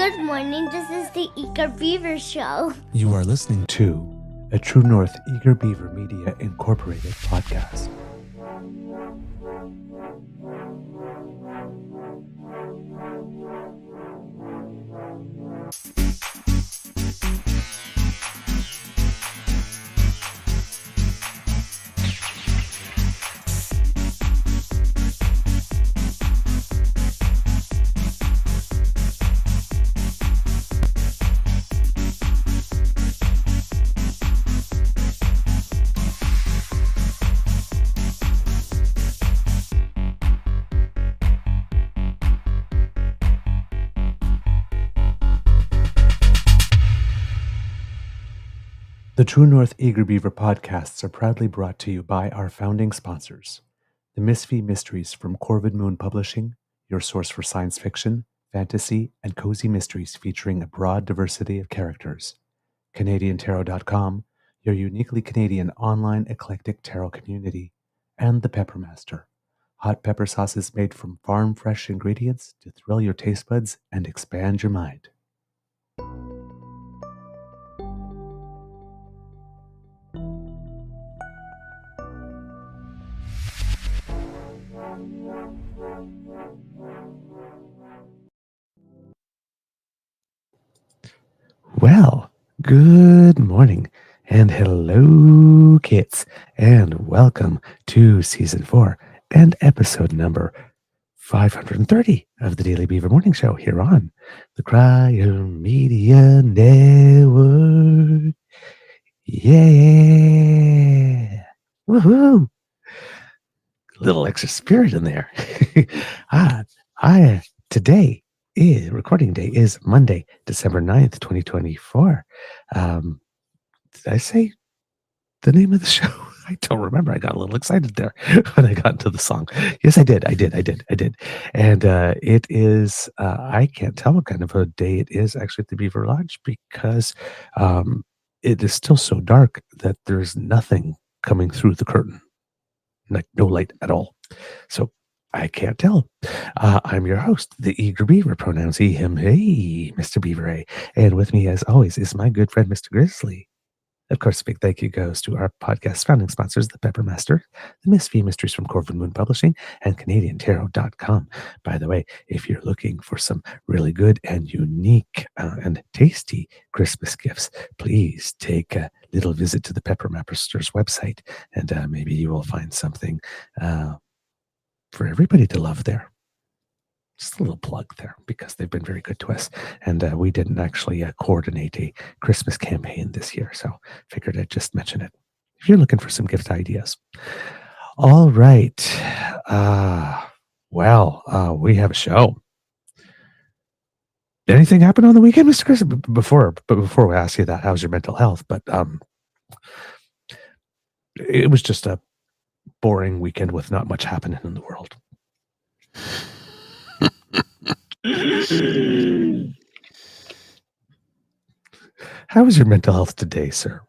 Good morning, this is the Eager Beaver Show. You are listening to a True North Eager Beaver Media Incorporated podcast. The True North Eager Beaver podcasts are proudly brought to you by our founding sponsors, the Misfit Mysteries from Corvid Moon Publishing, your source for science fiction, fantasy, and cozy mysteries featuring a broad diversity of characters, CanadianTarot.com, your uniquely Canadian online eclectic tarot community, and the Peppermaster, hot pepper sauces made from farm-fresh ingredients to thrill your taste buds and expand your mind. Well, good morning and hello, kids, and welcome to season 4 and episode number 530 of the Daily Beaver Morning Show here on the Cryo Media Network. Yeah! Woohoo! Little extra spirit in there. Today recording day is Monday, December 9th, 2024. Did I say the name of the show? I don't remember. I got a little excited there when I got into the song. Yes, I did. And it is, I can't tell what kind of a day it is actually at the Beaver Lodge because it is still so dark that there's nothing coming through the curtain. Like no light at all. So I can't tell. I'm your host, the Eager Beaver, pronouns he, him, hey, Mr. Beaver A. And with me, as always, is my good friend, Mr. Grizzly. Of course, a big thank you goes to our podcast founding sponsors, the Peppermaster, the Misfit Mysteries from Corvid Moon Publishing, and CanadianTarot.com. By the way, if you're looking for some really good and unique and tasty Christmas gifts, please take a little visit to the Peppermaster's website, and maybe you will find something for everybody to love there. Just a little plug there because they've been very good to us. And we didn't actually coordinate a Christmas campaign this year, so figured I'd just mention it if you're looking for some gift ideas. All right. We have a show. Anything happen on the weekend, Mr. Chris? Before we ask you that, how's your mental health? But it was just a boring weekend with not much happening in the world. How is your mental health today, sir?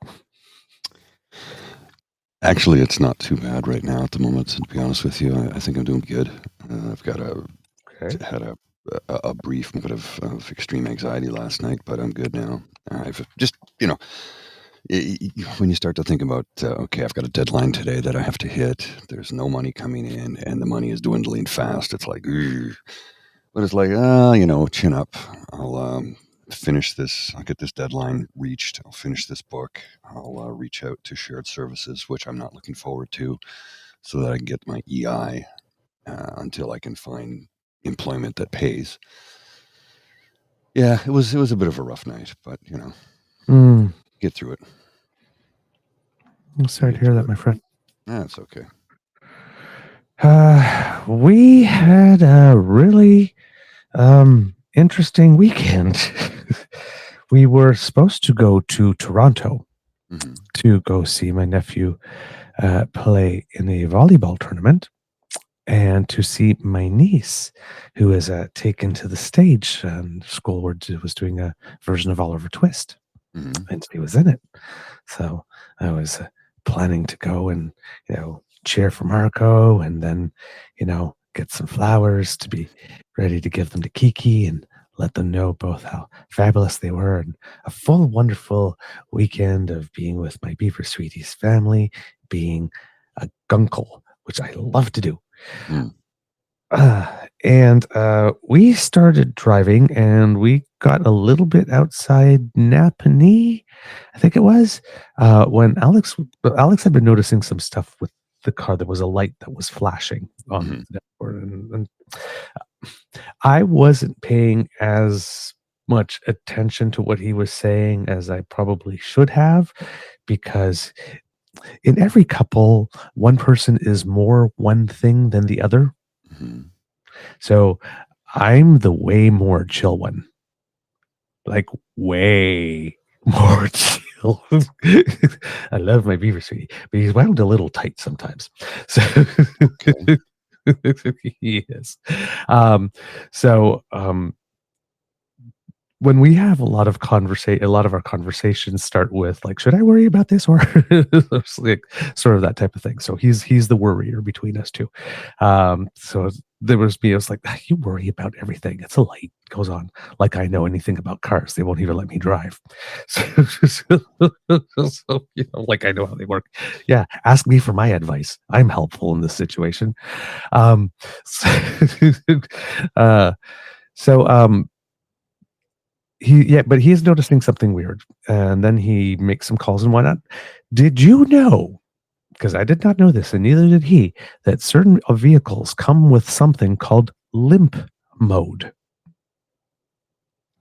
Actually, it's not too bad right now at the moment, to be honest with you. I think I'm doing good. I've got had a brief bit of extreme anxiety last night, but I'm good now. I've just, when you start to think about, okay, I've got a deadline today that I have to hit. There's no money coming in, and the money is dwindling fast. It's like, ugh. But it's like, chin up. I'll finish this. I'll get this deadline reached. I'll finish this book. I'll reach out to shared services, which I'm not looking forward to, so that I can get my EI until I can find employment that pays. Yeah, it was a bit of a rough night, but get through it. I'm sorry to hear that, my friend. That's okay. We had a really interesting weekend. We were supposed to go to Toronto to go see my nephew play in a volleyball tournament and to see my niece, who is taken to the stage and school where was doing a version of Oliver Twist, and she was in it. So I was planning to go and cheer for Marco, and then get some flowers to be ready to give them to Kiki and let them know both how fabulous they were and a full, wonderful weekend of being with my Beaver Sweeties family, being a gunkle, which I love to do. Mm. And we started driving and we got a little bit outside Napanee, I think it was, when Alex had been noticing some stuff with the car. There was a light that was flashing on Mhm. the dashboard, and I wasn't paying as much attention to what he was saying as I probably should have, because in every couple, one person is more one thing than the other. Mhm. So I'm the way more chill one, like way more chill. I love my Beaver Sweetie, but he's wound a little tight sometimes. So Okay. yes. So when we have a lot of our conversations start with like, should I worry about this, or it's like sort of that type of thing. So he's the worrier between us two. So there was me. I was like, "Ah, you worry about everything. It's a light goes on. Like I know anything about cars. They won't even let me drive. So, like I know how they work. Yeah, ask me for my advice. I'm helpful in this situation. Um, so, uh, so but he's noticing something weird, and then he makes some calls and whatnot. Did you know? Because I did not know this, and neither did he, that certain vehicles come with something called limp mode.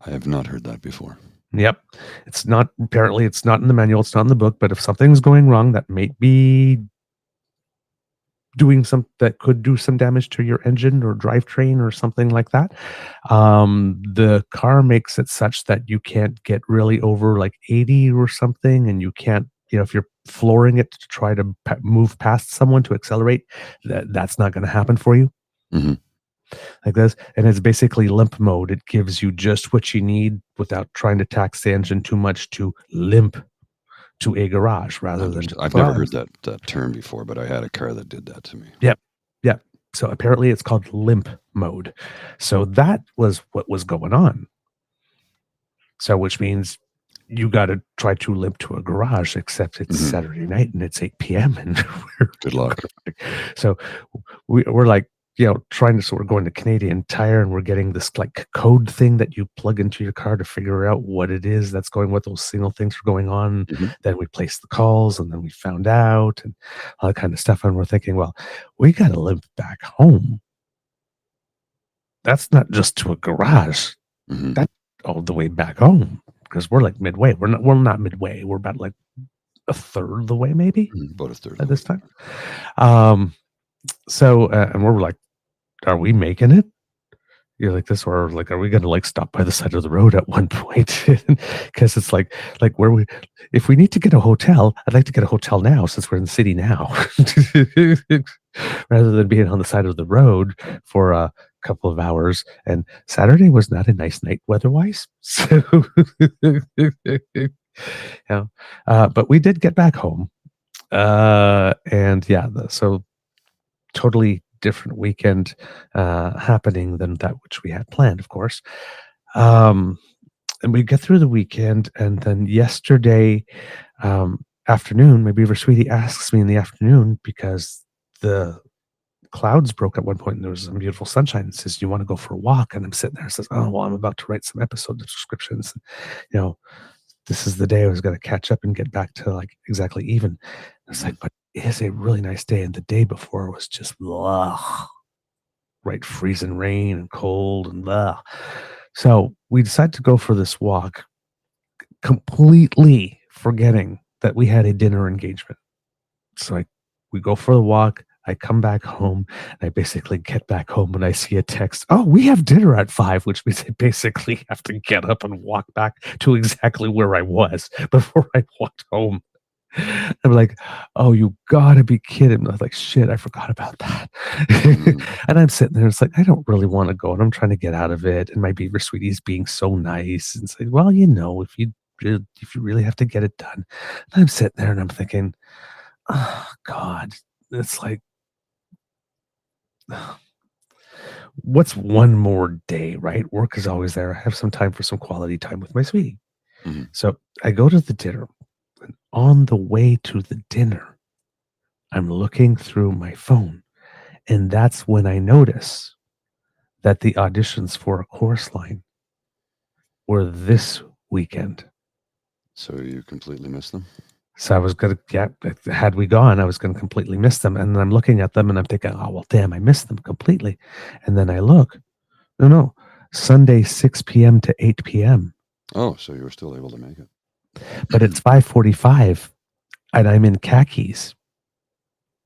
I have not heard that before. Yep, it's not in the manual, it's not in the book. But if something's going wrong, that may be that could do some damage to your engine or drivetrain or something like that. The car makes it such that you can't get really over like 80 or something, and you can't, if you're flooring it to try to move past someone to accelerate, that's not going to happen for you. Mm-hmm. Like this, and it's basically limp mode. It gives you just what you need without trying to tax the engine too much to limp to a garage rather than I've never heard that term before, but I had a car that did that to me. Yep. So apparently it's called limp mode. So that was what was going on. So which means you got to try to limp to a garage, except it's Saturday night and it's 8 p.m. and good luck. So we're like, we're going to Canadian Tire, and we're getting this like code thing that you plug into your car to figure out what it is that's what those signal things are going on. Then we placed the calls, and then we found out, and all that kind of stuff. And we're thinking, well, we got to limp back home. That's not just to a garage. That's all the way back home, because we're like midway. We're not midway. We're about like a third of the way, maybe about a third at this time. So and we're like, are we making it? You're like this, or like, are we going to like stop by the side of the road at one point? Because it's like if we need to get a hotel, I'd like to get a hotel now, since we're in the city now, rather than being on the side of the road for a couple of hours. And Saturday was not a nice night weather-wise, so but we did get back home, and so totally different weekend happening than that which we had planned, of course. And we get through the weekend, and then yesterday afternoon, my Beaver Sweetie asks me in the afternoon, because the clouds broke at one point and there was some beautiful sunshine, and says, "Do you want to go for a walk?" And I'm sitting there and says, "Oh, well, I'm about to write some episode descriptions. This is the day I was going to catch up and get back to like exactly even." It's like, but it is a really nice day, and the day before was just right, freezing rain and cold and blah. So we decided to go for this walk, completely forgetting that we had a dinner engagement. So we go for the walk. I come back home, and I basically get back home and I see a text. "Oh, we have dinner at 5, which means I basically have to get up and walk back to exactly where I was before I walked home. I'm like, "Oh, you gotta be kidding." I was like, "Shit, I forgot about that." And I'm sitting there, it's like, I don't really want to go, and I'm trying to get out of it. And my Beaver Sweetie's being so nice and say, "Well, if you really have to get it done." And I'm sitting there and I'm thinking, oh God, it's like, what's one more day, right? Work is always there. I have some time for some quality time with my sweetie. Mm-hmm. So I go to the dinner. And on the way to the dinner, I'm looking through my phone. And that's when I notice that the auditions for a chorus line were this weekend. So you completely missed them? So I was going to, yeah, had we gone, I was going to completely miss them. And then I'm looking at them and I'm thinking, oh, well, damn, I missed them completely. And then I look, no, Sunday, 6 p.m. to 8 p.m. Oh, so you were still able to make it. But it's 5:45 and I'm in khakis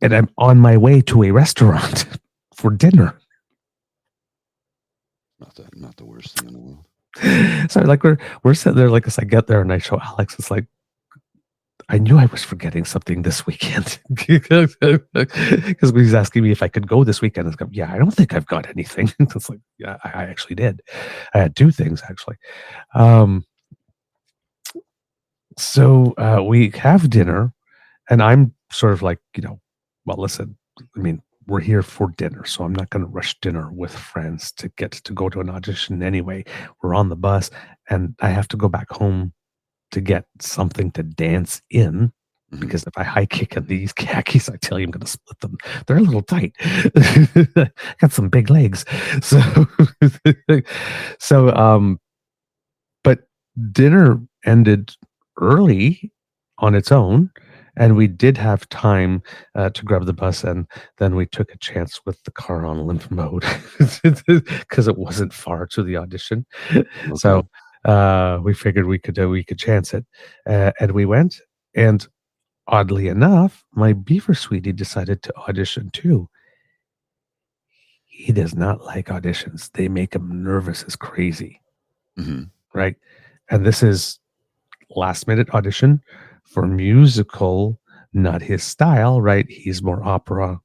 and I'm on my way to a restaurant for dinner. Not the worst thing in the world. So like we're sitting there like as I get there and I show Alex, it's like, I knew I was forgetting something this weekend because he's asking me if I could go this weekend. And yeah, I don't think I've got anything. It's like, yeah, I actually did. I had 2 things actually. So we have dinner, and I'm sort of like, well, listen, I mean, we're here for dinner, so I'm not going to rush dinner with friends to get to go to an audition anyway. We're on the bus, and I have to go back home to get something to dance in, because if I high kick in these khakis, I tell you, I'm going to split them. They're a little tight. Got some big legs. But dinner ended early on its own, and we did have time to grab the bus, and then we took a chance with the car on limp mode because it wasn't far to the audition. Okay. So we figured we could chance it, and we went. And oddly enough, my Beaver sweetie decided to audition too. He does not like auditions; they make him nervous as crazy, right? And this is last minute audition for musical, not his style, right? He's more opera,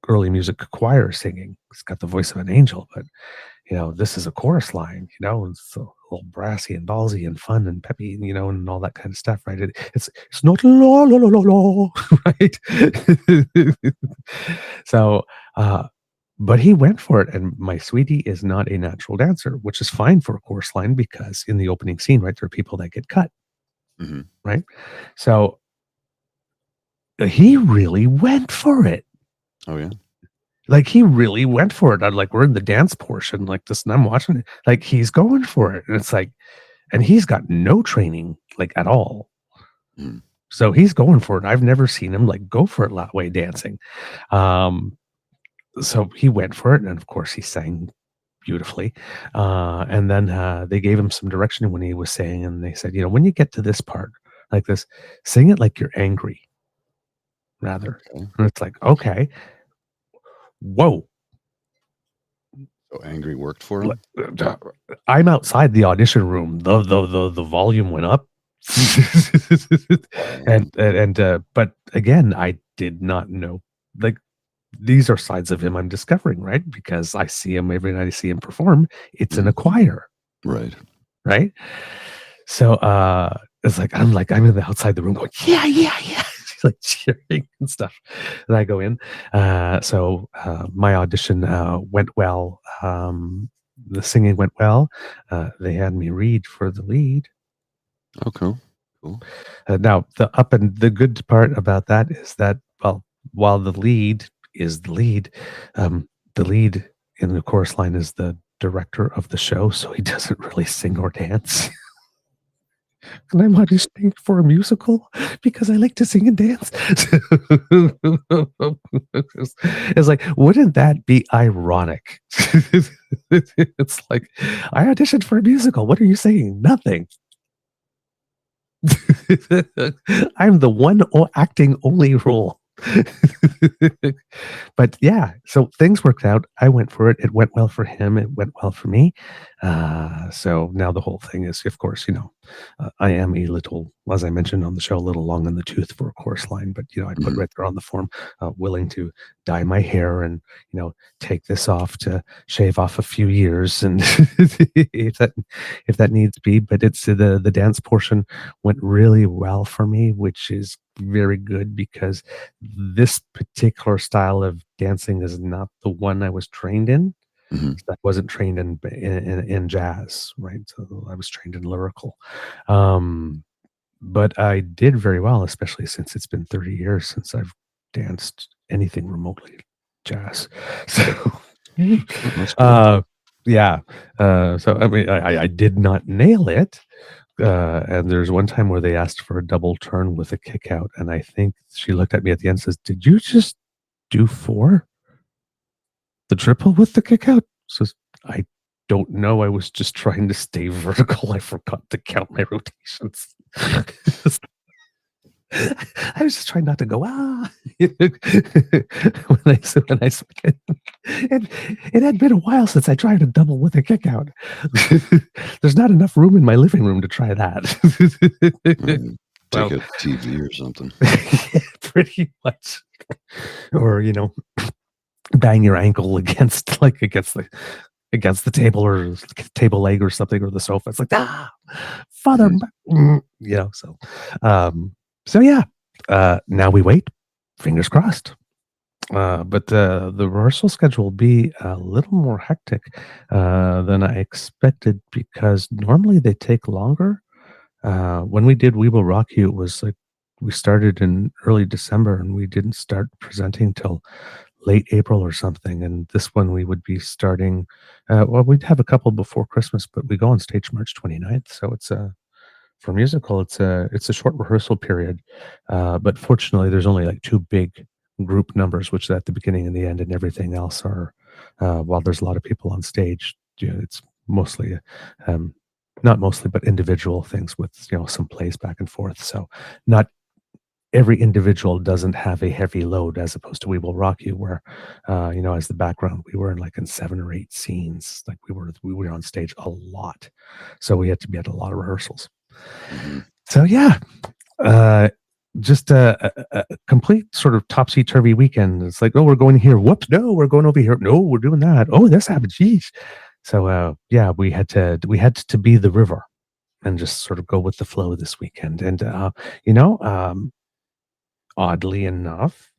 early music choir singing. He's got the voice of an angel, but this is a chorus line, it's a little brassy and ballsy and fun and peppy, and all that kind of stuff, right? It's not la la la la la, right? So, but he went for it, and my sweetie is not a natural dancer, which is fine for a chorus line because in the opening scene, right, there are people that get cut, right? So he really went for it. Oh yeah. Like he really went for it. I'm like, we're in the dance portion like this, and I'm watching it. Like he's going for it, and it's like, and he's got no training like at all. So he's going for it. I've never seen him like go for it that way dancing. So he went for it, and of course he sang beautifully. And then they gave him some direction when he was saying, and they said, when you get to this part like this, sing it like you're angry, rather. Okay. And it's like, okay. Whoa. So angry worked for him? I'm outside the audition room. The volume went up. But again, I did not know. Like, these are sides of him I'm discovering, right? Because I see him every night I see him perform. It's in a choir. Right. Right. So it's like I'm in the outside the room going, yeah. She's like cheering and stuff. And I go in. So my audition went well. The singing went well. They had me read for the lead. Oh, cool. Now the good part about that is that, well, while the lead is the lead in the chorus line is the director of the show, so he doesn't really sing or dance. And I'm auditioning for a musical because I like to sing and dance. It's like, wouldn't that be ironic? It's like, I auditioned for a musical. What are you saying? Nothing. I'm the one acting only role. But yeah, so things worked out. I went for it. It went well for him. It went well for me. So now the whole thing is, of course, I am a little, as I mentioned on the show, a little long in the tooth for a chorus line, but I put right there on the form, willing to dye my hair and take this off to shave off a few years, and if that needs be. But it's the dance portion went really well for me, which is very good because this particular style of dancing is not the one I was trained in. Mhm. I wasn't trained in jazz, right? So I was trained in lyrical. Um, but I did very well, especially since it's been 30 years since I've danced anything remotely jazz. So, Oh, that's cool. uh, yeah. So I mean, I did not nail it. And there's one time where they asked for a double turn with a kick out, and I think she looked at me at the end and says, "Did you just do 4? The triple with the kick out?" Says, "I don't know. I was just trying to stay vertical. I forgot to count my rotations." I was just trying not to go, "Ah." When I said it had been a while since I tried a double with a kick out. There's not enough room in my living room to try that. Take So a TV or something. yeah, pretty much. Or, bang your ankle against the table or the table leg or something or the sofa. It's like, "Ah, father," Mhm. so, um, so yeah, now we wait, fingers crossed. But the rehearsal schedule will be a little more hectic than I expected because normally they take longer. When we did We Will Rock You, it was like we started in early December and we didn't start presenting till late April or something. And this one we would be starting, well, we'd have a couple before Christmas, but we go on stage March 29th. So it's for musical, it's a short rehearsal period. But fortunately, there's only like 2 big group numbers, which is at the beginning and the end, and everything else are, while there's a lot of people on stage, it's mostly, um, not mostly, but individual things with, some plays back and forth. So not every individual doesn't have a heavy load as opposed to We Will Rock You, where, as the background, we were in 7 or 8 scenes. Like we were on stage a lot. So we had to be at a lot of rehearsals. Mhm. So yeah, uh, just a complete sort of topsy-turvy weekend. It's like, "Oh, we're going here. Whoops, no, we're going over here. No, we're doing that. Oh, this happened. Jeez." So, yeah, we had to be the river and just sort of go with the flow this weekend. And, you know, um, oddly enough,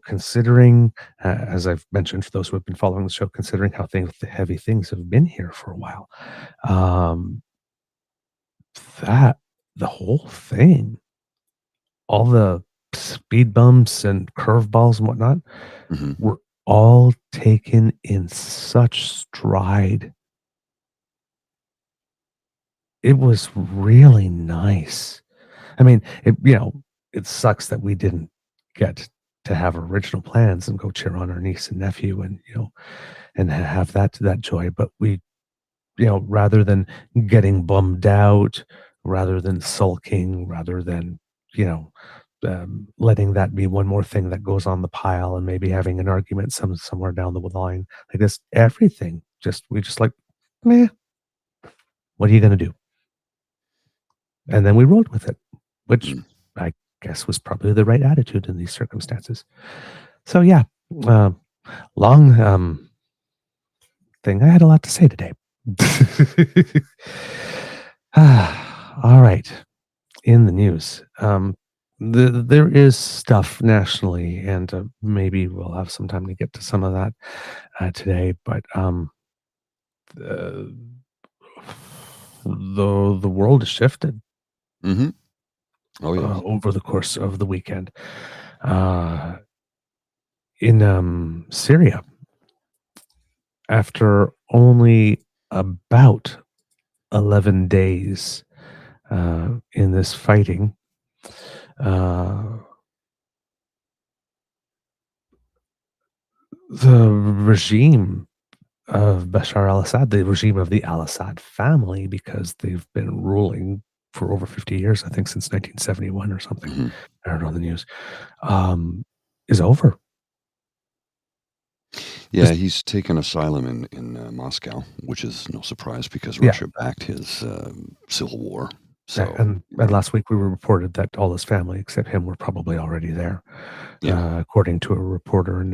considering, as I've mentioned for those who have been following the show, considering how the heavy things have been here for a while, um, that the whole thing, all the speed bumps and curveballs and whatnot Mhm. were all taken in such stride. It was really nice. I mean, it sucks that we didn't get to have original plans and go cheer on our niece and nephew and, and have that joy. But we, rather than getting bummed out, rather than sulking, rather than, you know, letting that be one more thing that goes on the pile and maybe having an argument somewhere down the line, like this, everything we just like, meh, what are you going to do? And then we rolled with it, which Mm. I guess was probably the right attitude in these circumstances. So yeah, uh, long thing. I had a lot to say today. All right, in the news, there is stuff nationally, and maybe we'll have some time to get to some of that today. But the the world has shifted Mhm. Oh, yes. over the course of the weekend. Uh, in Syria, after only about 11 days in this fighting, uh, the regime of Bashar al-Assad, the regime of the al-Assad family, because they've been ruling for over 50 years, I think since 1971 or something. Mhm. I heard on the news, um, is over. Yeah, Just, he's taken asylum in Moscow, which is no surprise because yeah. Russia backed his, civil war. Yeah, So, and last week we were reported that all his family, except him, were probably already there, yeah. according to a reporter in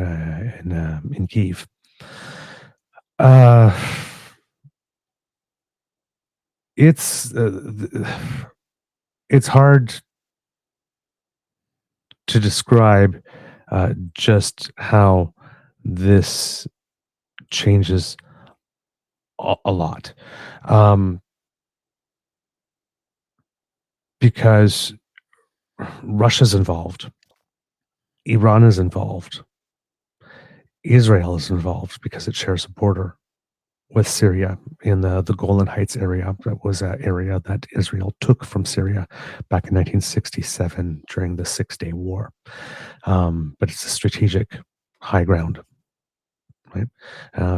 Kyiv. Uh, it's it's hard to describe just how this changes a lot. Because Russia's involved, Iran is involved, Israel is involved because it shares a border with Syria in the Golan Heights area. That was an area that Israel took from Syria back in 1967 during the Six-Day War. But it's a strategic high ground. Right?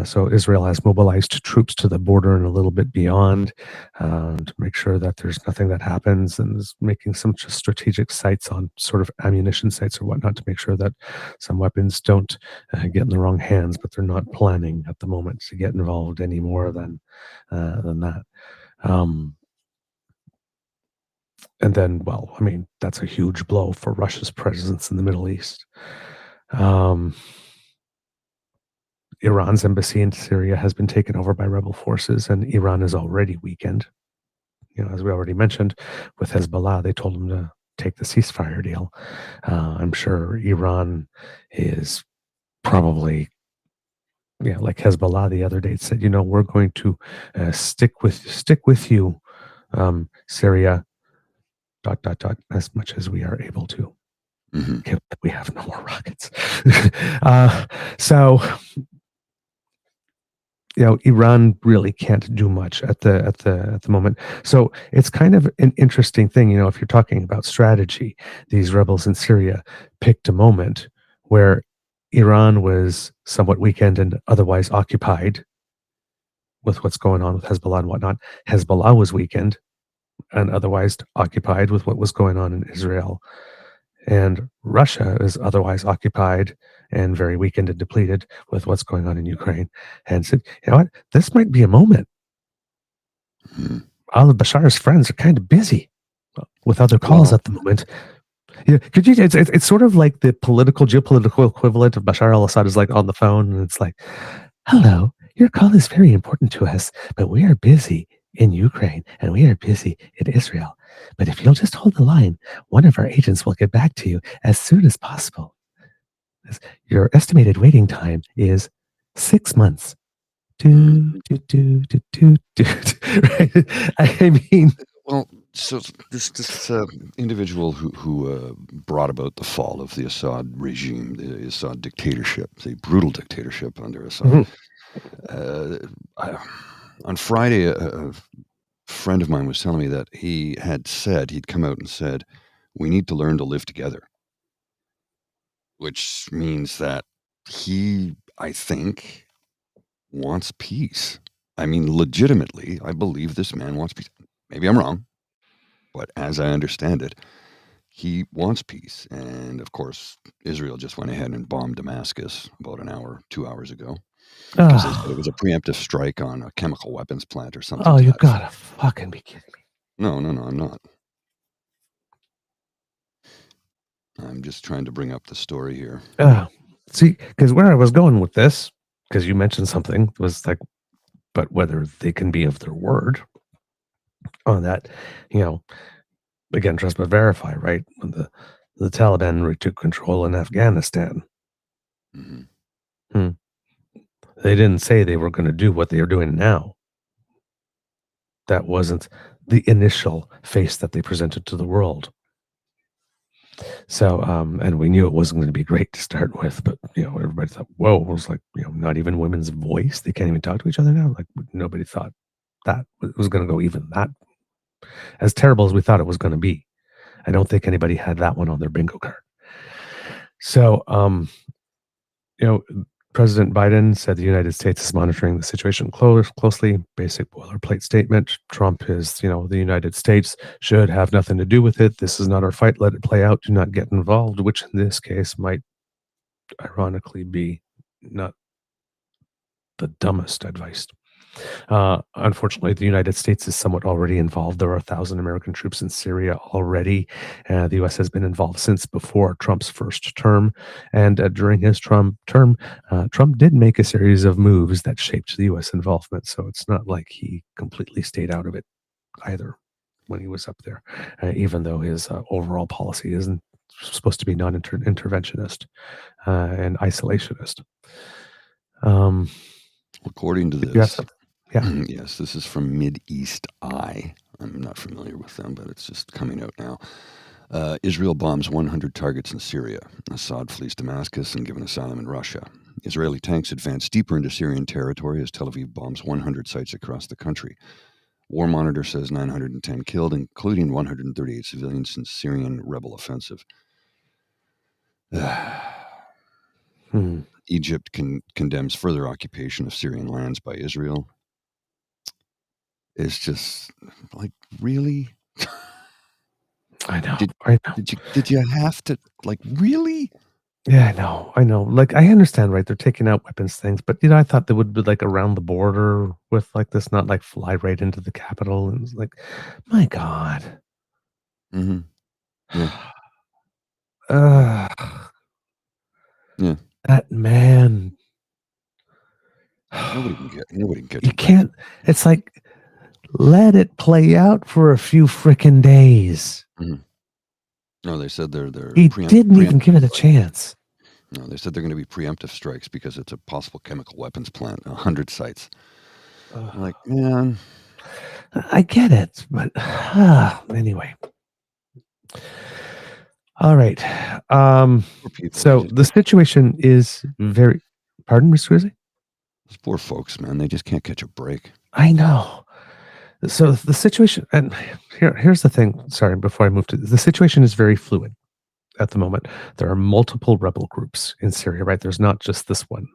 So Israel has mobilized troops to the border and a little bit beyond to make sure that there's nothing that happens, and is making some strategic sites on sort of ammunition sites or whatnot to make sure that some weapons don't get in the wrong hands, but they're not planning at the moment to get involved any more than that. And then, well, I mean, that's a huge blow for Russia's presence in the Middle East. Iran's embassy in Syria has been taken over by rebel forces, and Iran is already weakened. As we already mentioned, with Hezbollah, they told them to take the ceasefire deal. I'm sure Iran is probably, like Hezbollah the other day said, we're going to stick with you, Syria, ... as much as we are able to. Mm-hmm. We have no more rockets. So Iran really can't do much at the moment. So it's kind of an interesting thing, if you're talking about strategy. These rebels in Syria picked a moment where Iran was somewhat weakened and otherwise occupied with what's going on with Hezbollah and whatnot. Hezbollah was weakened and otherwise occupied with what was going on in Israel. And Russia is otherwise occupied and very weakened and depleted with what's going on in Ukraine. And said, what? This might be a moment. Al-Bashar's friends are kind of busy with other calls at the moment. Could you? It's sort of like the geopolitical equivalent of Bashar al-Assad is like on the phone, and it's like, hello, your call is very important to us, but we are busy in Ukraine and we are busy in Israel. But if you'll just hold the line, one of our agents will get back to you as soon as possible. Your estimated waiting time is 6 months. Right? I mean, well, so this individual who brought about the fall of the Assad regime, the Assad dictatorship, the brutal dictatorship under Assad. On Friday, a friend of mine was telling me that he'd come out and said, we need to learn to live together. Which means that he, I think, wants peace. I mean, legitimately, I believe this man wants peace. Maybe I'm wrong, but as I understand it, he wants peace. And of course, Israel just went ahead and bombed Damascus about 2 hours ago. Because they said it was a preemptive strike on a chemical weapons plant or something. Oh, you gotta fucking be kidding me. No, I'm not. I'm just trying to bring up the story here. See, because where I was going with this, because you mentioned something, was like, but whether they can be of their word on that, again, trust but verify, right? When the Taliban retook control in Afghanistan. They didn't say they were going to do what they are doing now. That wasn't the initial face that they presented to the world. So, and we knew it wasn't going to be great to start with, but, everybody thought, whoa, it was like, not even women's voice. They can't even talk to each other now. Like, nobody thought that it was going to go even that as terrible as we thought it was going to be. I don't think anybody had that one on their bingo card. So, President Biden said the United States is monitoring the situation closely. Basic boilerplate statement. Trump is, the United States should have nothing to do with it. This is not our fight. Let it play out. Do not get involved, which in this case might ironically be not the dumbest advice. Unfortunately, the United States is somewhat already involved. There are 1,000 American troops in Syria already. The U.S. has been involved since before Trump's first term. And during his term, Trump did make a series of moves that shaped the U.S. involvement. So it's not like he completely stayed out of it either when he was up there, even though his overall policy isn't supposed to be non-interventionist and isolationist. According to You have this, something? Yeah. yes, this is from Mideast Eye. I'm not familiar with them, but it's just coming out now. Israel bombs 100 targets in Syria. Assad flees Damascus and given asylum in Russia. Israeli tanks advance deeper into Syrian territory as Tel Aviv bombs 100 sites across the country. War Monitor says 910 killed, including 138 civilians since Syrian rebel offensive. Egypt condemns further occupation of Syrian lands by Israel. It's just like, really? I know. Did you have to, like, really? Yeah, I know. Like, I understand, right? They're taking out weapons things, but I thought they would be like around the border with like this, not like fly right into the capital. And it's like, my God. Mm-hmm. Yeah. Yeah. That man. Nobody can get. You can't. It's like, let it play out for a few frickin' days. Mm-hmm. No, they said they're He didn't even give it a chance. No, they said they're going to be preemptive strikes because it's a possible chemical weapons plant, 100 sites. Like, man, I get it, but anyway. All right. So the situation is very. Pardon, Mr. Grizzly? Those poor folks, man, they just can't catch a break. I know. So the situation, and here's the thing. Sorry, before I move to the situation is very fluid at the moment. There are multiple rebel groups in Syria, right? There's not just this one,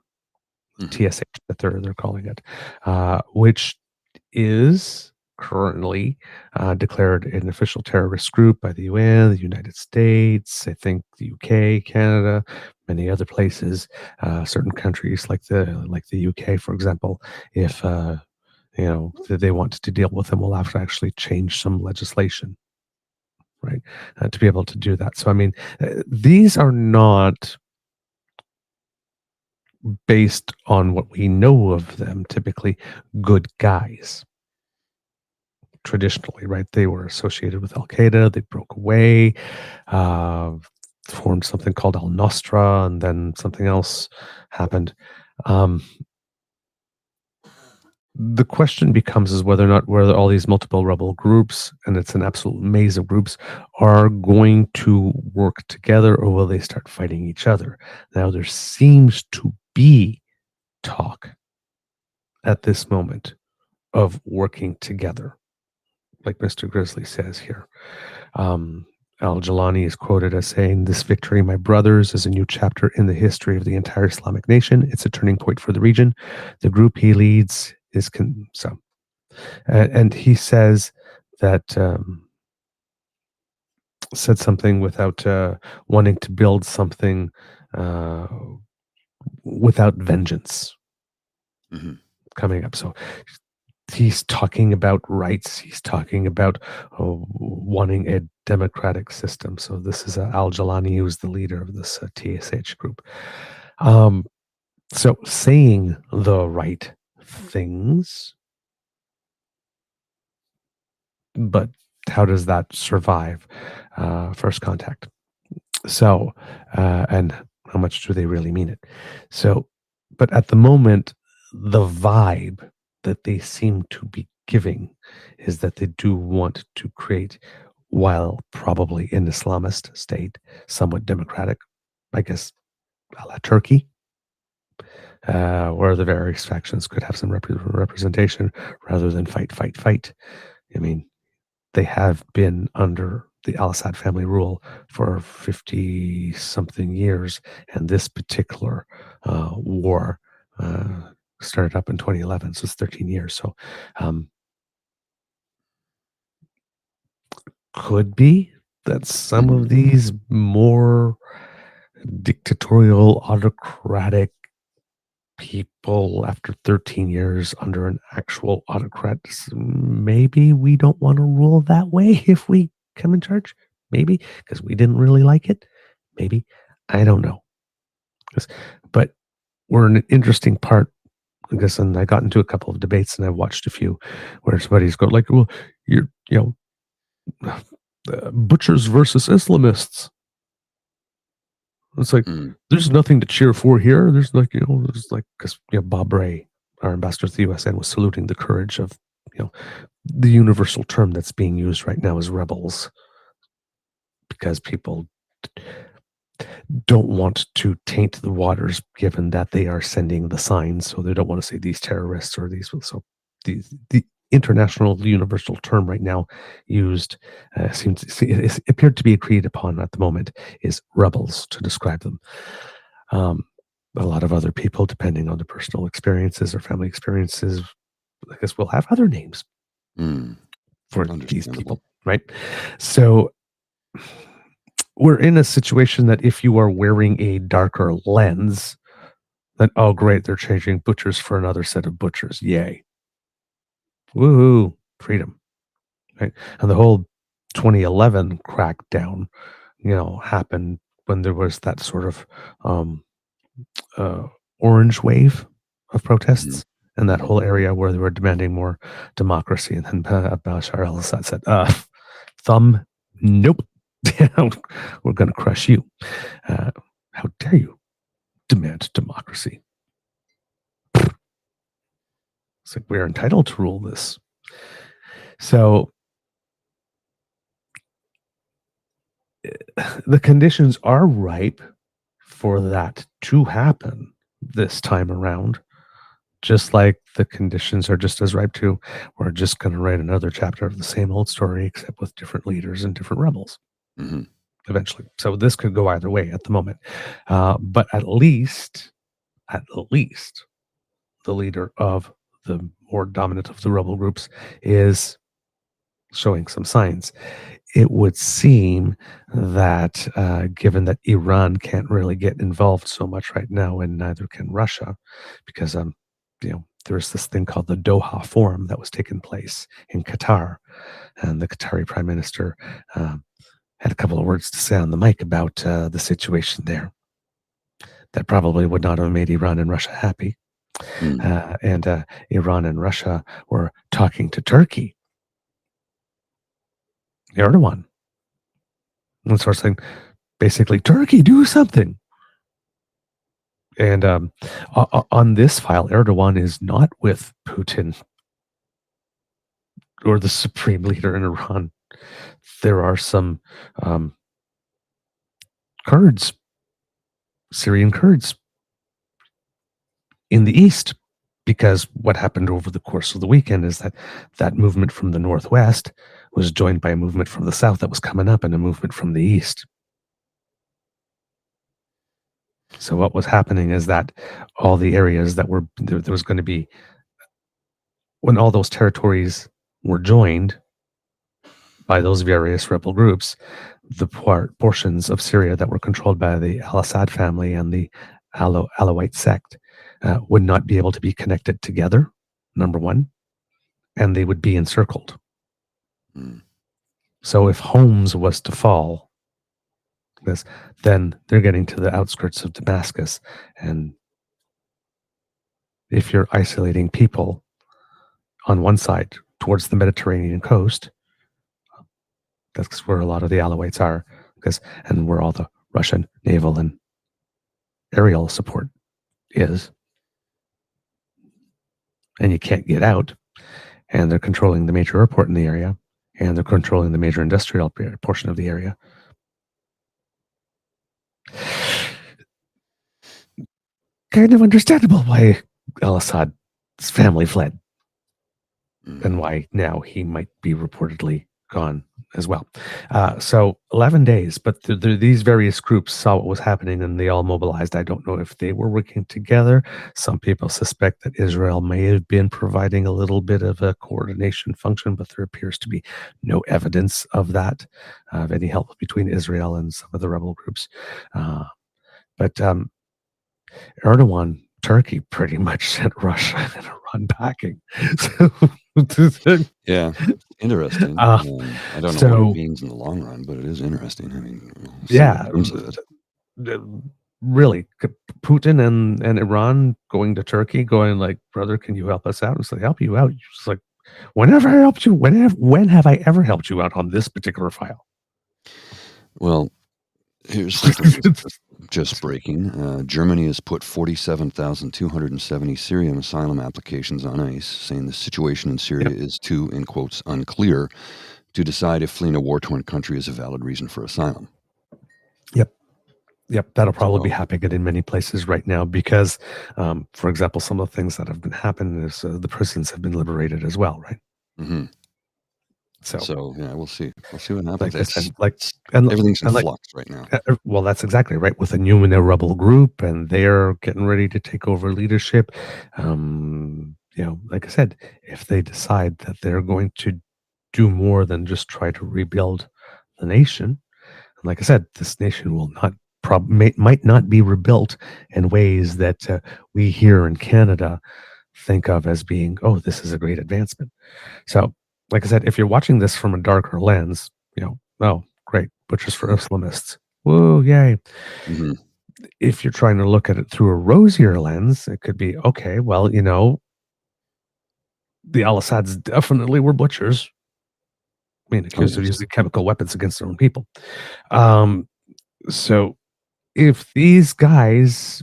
TSH that they're calling it, which is currently declared an official terrorist group by the UN, the United States, I think the UK, Canada, many other places, certain countries like the UK, for example. If they want to deal with them, we'll have to actually change some legislation, right, to be able to do that. So, I mean, these are not based on what we know of them, typically good guys. Traditionally, right? They were associated with Al-Qaeda. They broke away, formed something called al-Nusra, and then something else happened. The question becomes is whether all these multiple rebel groups, and it's an absolute maze of groups, are going to work together, or will they start fighting each other? Now, there seems to be talk at this moment of working together, like Mr. Grizzly says here. Al-Golani is quoted as saying, "This victory, my brothers, is a new chapter in the history of the entire Islamic nation. It's a turning point for the region. The group he leads is and he says that said something without wanting to build something without vengeance coming up. So he's talking about rights. He's talking about wanting a democratic system. So this is al-Golani, who's the leader of this TSH group. So saying the right things, but how does that survive first contact? So, and how much do they really mean it? So, but at the moment, the vibe that they seem to be giving is that they do want to create, while probably an Islamist state, somewhat democratic, I guess, a la Turkey, where the various factions could have some representation rather than fight. I mean, they have been under the al-Assad family rule for 50-something years, and this particular war started up in 2011, so it's 13 years. So could be that some of these more dictatorial, autocratic people, after 13 years under an actual autocrat, maybe we don't want to rule that way if we come in charge. Maybe because we didn't really like it. Maybe, I don't know. But we're in an interesting part, I guess, and I got into a couple of debates and I watched a few where somebody's going like, well, butchers versus Islamists. It's like, there's nothing to cheer for here. There's like, there's like, because Bob Ray our ambassador to the USN was saluting the courage of, the universal term that's being used right now is rebels, because people don't want to taint the waters, given that they are sending the signs. So they don't want to say these terrorists or these. So the international universal term right now used it appeared to be agreed upon at the moment is rebels to describe them. A lot of other people, depending on their personal experiences or family experiences, I guess will have other names for these people, right? So we're in a situation that if you are wearing a darker lens, then, oh, great, they're changing butchers for another set of butchers. Yay. Woohoo, freedom. Right? And the whole 2011 crackdown, happened when there was that sort of orange wave of protests in that whole area where they were demanding more democracy. And then Bashar al-Assad said, thumb, nope. We're going to crush you. How dare you demand democracy? It's like we're entitled to rule this. So the conditions are ripe for that to happen this time around, just like the conditions are just as ripe to, we're just going to write another chapter of the same old story, except with different leaders and different rebels. Eventually. So this could go either way at the moment. But at least the leader of the more dominant of the rebel groups is showing some signs. It would seem that given that Iran can't really get involved so much right now, and neither can Russia, because there's this thing called the Doha Forum that was taking place in Qatar, and the Qatari Prime Minister had a couple of words to say on the mic about the situation there that probably would not have made Iran and Russia happy. And Iran and Russia were talking to Turkey, Erdogan, and sort of saying, basically, Turkey, do something. And on this file, Erdogan is not with Putin or the supreme leader in Iran. There are some Kurds, Syrian Kurds, in the east, because what happened over the course of the weekend is that movement from the northwest was joined by a movement from the south that was coming up and a movement from the east. So what was happening is that all the areas that were, there was going to be, when all those territories were joined by those various rebel groups, the portions of Syria that were controlled by the al-Assad family and the Alawite sect would not be able to be connected together, number one, and they would be encircled. So if Homs was to fall, then they're getting to the outskirts of Damascus, and if you're isolating people on one side towards the Mediterranean coast, that's where a lot of the Alawites are, and where all the Russian naval and aerial support is. And you can't get out. And they're controlling the major airport in the area, and they're controlling the major industrial portion of the area. Kind of understandable why al-Assad's family fled, and why now he might be reportedly gone as well. So 11 days, but these various groups saw what was happening and they all mobilized. I don't know if they were working together. Some people suspect that Israel may have been providing a little bit of a coordination function, but there appears to be no evidence of that, of any help between Israel and some of the rebel groups. But Erdogan, Turkey, pretty much sent Russia and Iran packing. Yeah, interesting. I don't know what it means in the long run, but it is interesting. I mean, really, Putin and Iran going to Turkey, going like, brother, can you help us out? It's like, help you out. It's like, whenever I helped you, when have I ever helped you out on this particular file? Well, Here's something just breaking. Germany has put 47,270 Syrian asylum applications on ice, saying the situation in Syria is too, in quotes, unclear to decide if fleeing a war-torn country is a valid reason for asylum. Yep, that'll probably be happening in many places right now because, for example, some of the things that have been happening is the prisons have been liberated as well, right? Mm-hmm. So yeah, we'll see. We'll see what happens. Everything's in flux right now. Well, that's exactly right. With a new rebel group, and they're getting ready to take over leadership. Like I said, if they decide that they're going to do more than just try to rebuild the nation, and like I said, this nation will not might not be rebuilt in ways that we here in Canada think of as being, oh, this is a great advancement. So, like I said, if you're watching this from a darker lens, oh, great, butchers for Islamists. Whoa, yay. Mm-hmm. If you're trying to look at it through a rosier lens, it could be, okay, well, the al-Assads definitely were butchers. I mean, accused of using chemical weapons against their own people. So if these guys,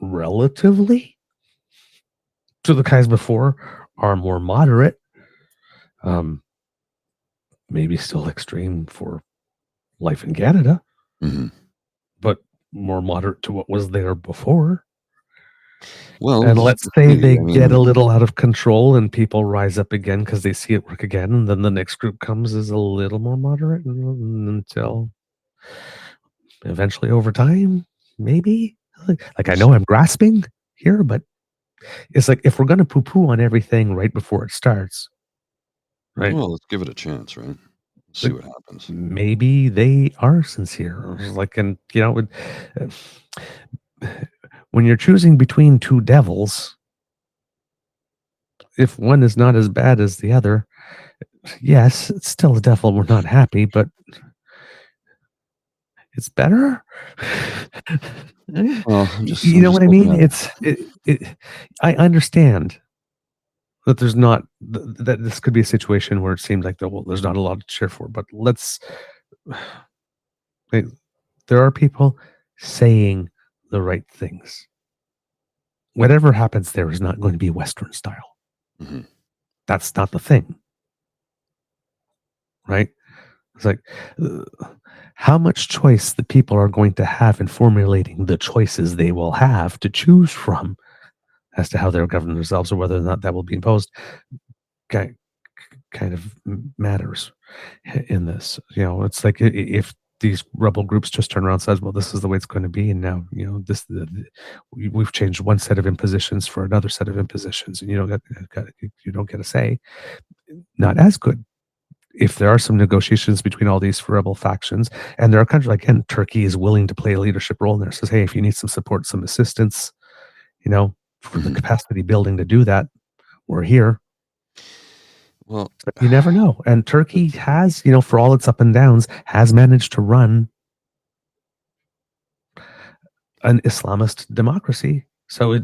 relatively to the guys before, are more moderate, maybe still extreme for life in Canada, but more moderate to what was there before. Well, and let's say they get a little out of control and people rise up again because they see it work again, and then the next group comes is a little more moderate until eventually over time, maybe. Like I know I'm grasping here, but it's like if we're going to poo-poo on everything right before it starts, right? Well, let's give it a chance, right? See what happens. Maybe they are sincere. Like, and when you're choosing between two devils, if one is not as bad as the other, yes, it's still a devil. We're not happy, but it's better. Well, you know what I mean? I understand that there's not that this could be a situation where it seems like there's not a lot to cheer for, but there are people saying the right things. Whatever happens there is not going to be Western style. Mm-hmm. That's not the thing, right? It's like how much choice the people are going to have in formulating the choices they will have to choose from as to how they'll govern themselves or whether or not that will be imposed kind of matters in this. It's like if these rebel groups just turn around and says, well, this is the way it's going to be, and now we've changed one set of impositions for another set of impositions, and you don't get a say. Not as good. If there are some negotiations between all these rebel factions, and there are countries like, again, Turkey is willing to play a leadership role in there, says, hey, if you need some support, some assistance, for the capacity building to do that, we're here. Well, you never know. And Turkey has, for all its up and downs, has managed to run an Islamist democracy. So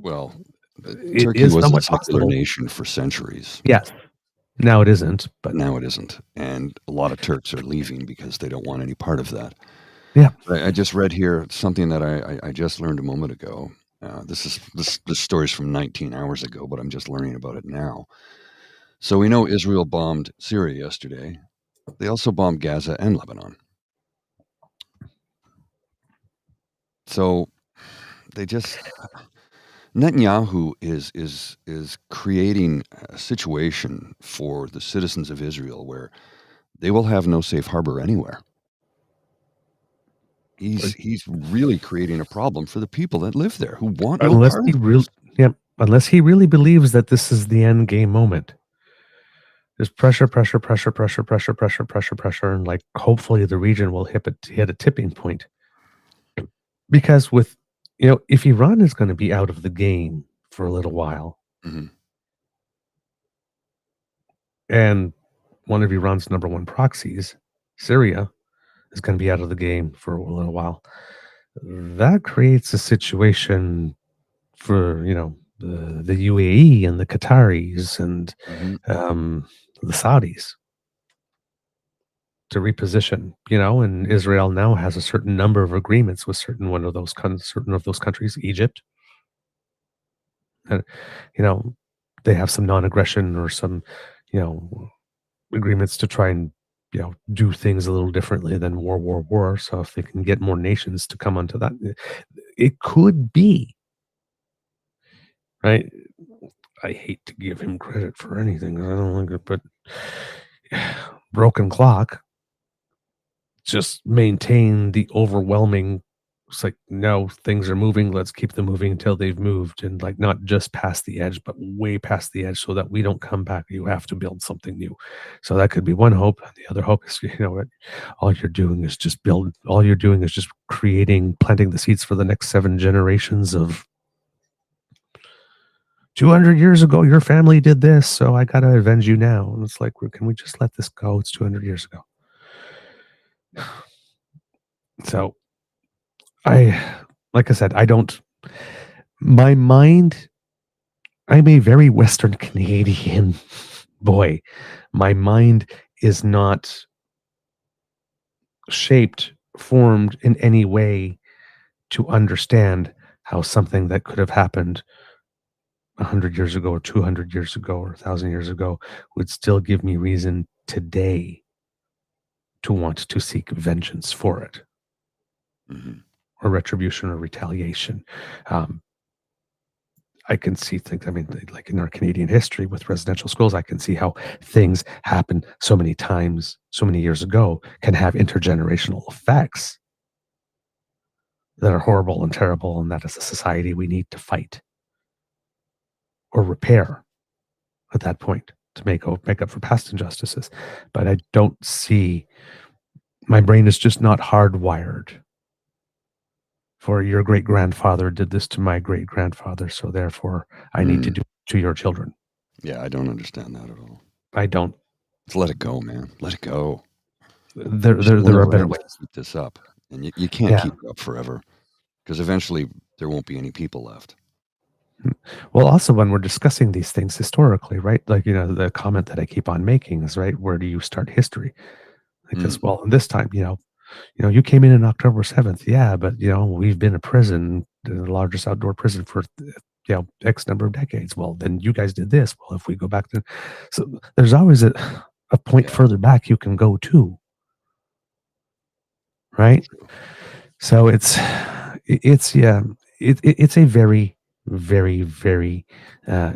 Turkey was a secular nation for centuries. Yes. Now it isn't. But now it isn't. And a lot of Turks are leaving because they don't want any part of that. Yeah. I just read here something that I just learned a moment ago. This story's from 19 hours ago, but I'm just learning about it now. So we know Israel bombed Syria yesterday. They also bombed Gaza and Lebanon. So they just Netanyahu is creating a situation for the citizens of Israel where they will have no safe harbor anywhere. He's really creating a problem for the people that live there who want no part of it. Unless he really believes that this is the end game moment. There's pressure, and like hopefully the region will hit a tipping point. Because with if Iran is going to be out of the game for a little while, and one of Iran's number one proxies, Syria, is going to be out of the game for a little while, that creates a situation for the UAE and the Qataris and the Saudis to reposition, and Israel now has a certain number of agreements with certain of those countries, Egypt, and they have some non-aggression or some, agreements to try and do things a little differently than war. So if they can get more nations to come onto that, it could be right. I hate to give him credit for anything. I don't like it, but broken clock. Just maintain the overwhelming. It's like, no, things are moving. Let's keep them moving until they've moved, and like not just past the edge, but way past the edge, so that we don't come back. You have to build something new. So that could be one hope. The other hope is, all you're doing is just build. All you're doing is just planting the seeds for the next 7 generations of. 200 years ago, your family did this, so I gotta avenge you now. And it's like, can we just let this go? It's 200 years ago. So, like I said, my mind, I'm a very Western Canadian boy. My mind is not formed in any way to understand how something that could have happened 100 years ago or 200 years ago or 1,000 years ago would still give me reason today to want to seek vengeance for it, or retribution or retaliation. I can see things, like in our Canadian history with residential schools, I can see how things happen so many times, so many years ago, can have intergenerational effects that are horrible and terrible, and that as a society we need to fight or repair at that point to make up for past injustices. But I don't see, my brain is just not hardwired for your great-grandfather did this to my great-grandfather, so therefore I need to do it to your children. Yeah, I don't understand that at all. I don't. Just let it go, man. Let it go. There are better ways to keep this up, and you can't keep it up forever, because eventually there won't be any people left. Well, also when we're discussing these things historically, right? Like, the comment that I keep on making is, right, where do you start history? Because, well, this time, you came in October 7th. Yeah, but, we've been a prison, the largest outdoor prison for, X number of decades. Well, then you guys did this. Well, if we go back to, so there's always a point further back you can go to. Right. So it's a very, very, very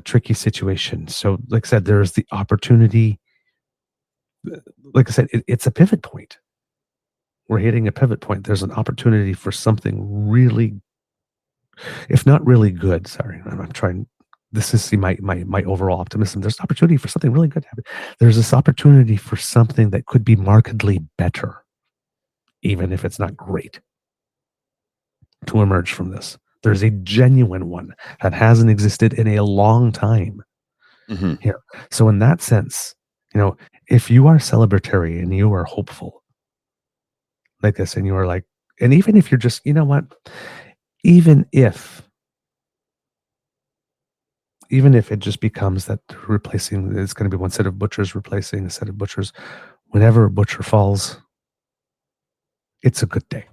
tricky situation. So like I said, there's the opportunity. Like I said, it's a pivot point. We're hitting a pivot point. There's an opportunity for something really, if not really good. Sorry, I'm trying. This is my overall optimism. There's an opportunity for something really good to happen. There's this opportunity for something that could be markedly better, even if it's not great, to emerge from this. There's a genuine one that hasn't existed in a long time here. So in that sense, if you are celebratory and you are hopeful like this, and you are like, and even if you're just, even if it just becomes that replacing, it's going to be one set of butchers replacing a set of butchers, whenever a butcher falls, it's a good day.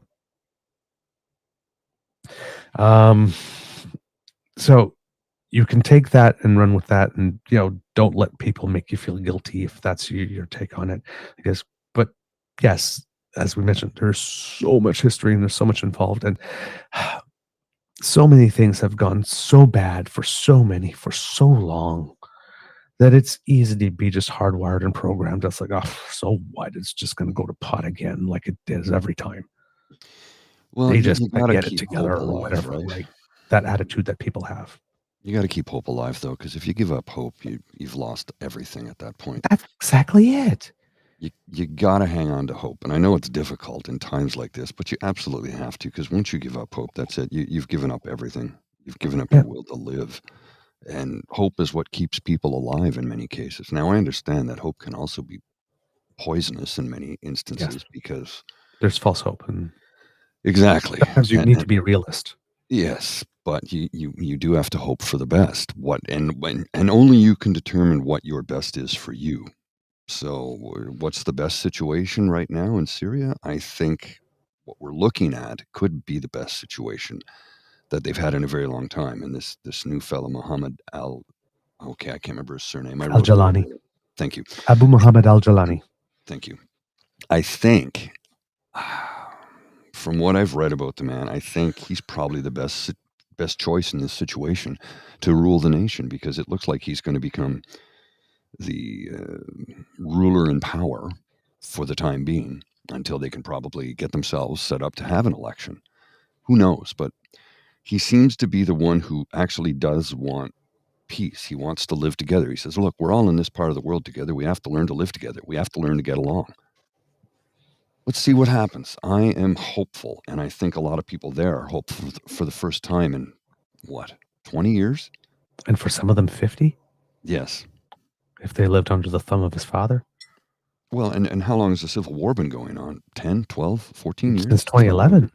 So you can take that and run with that, and don't let people make you feel guilty if that's your take on it. But yes, as we mentioned, there's so much history and there's so much involved, and so many things have gone so bad for so long that it's easy to be just hardwired and programmed. That's like, oh, so what? It's just going to go to pot again, like it does every time. Well, they just gotta get it together or whatever, right? Like that attitude that people have. You got to keep hope alive, though, because if you give up hope, you've lost everything at that point. That's exactly it. You got to hang on to hope. And I know it's difficult in times like this, but you absolutely have to, because once you give up hope, that's it. You've given up everything. You've given up your will to live. And hope is what keeps people alive in many cases. Now, I understand that hope can also be poisonous in many instances, because there's false hope. And exactly. Sometimes you need to be a realist. Yes, but you do have to hope for the best. And only you can determine what your best is for you. So, what's the best situation right now in Syria? I think what we're looking at could be the best situation that they've had in a very long time. And this new fellow, Mohammed okay, I can't remember his surname. I wrote it. Al-Jalani. Thank you. Abu Muhammad al-Jalani. Thank you. I think, from what I've read about the man, I think he's probably the best choice in this situation to rule the nation, because it looks like he's going to become the ruler in power for the time being, until they can probably get themselves set up to have an election. Who knows? But he seems to be the one who actually does want peace. He wants to live together. He says, look, we're all in this part of the world together. We have to learn to live together. We have to learn to get along. Let's see what happens. I am hopeful, and I think a lot of people there are hopeful for the first time in, 20 years? And for some of them, 50? Yes. If they lived under the thumb of his father? Well, and how long has the Civil War been going on? 10, 12, 14 years? Since 2011.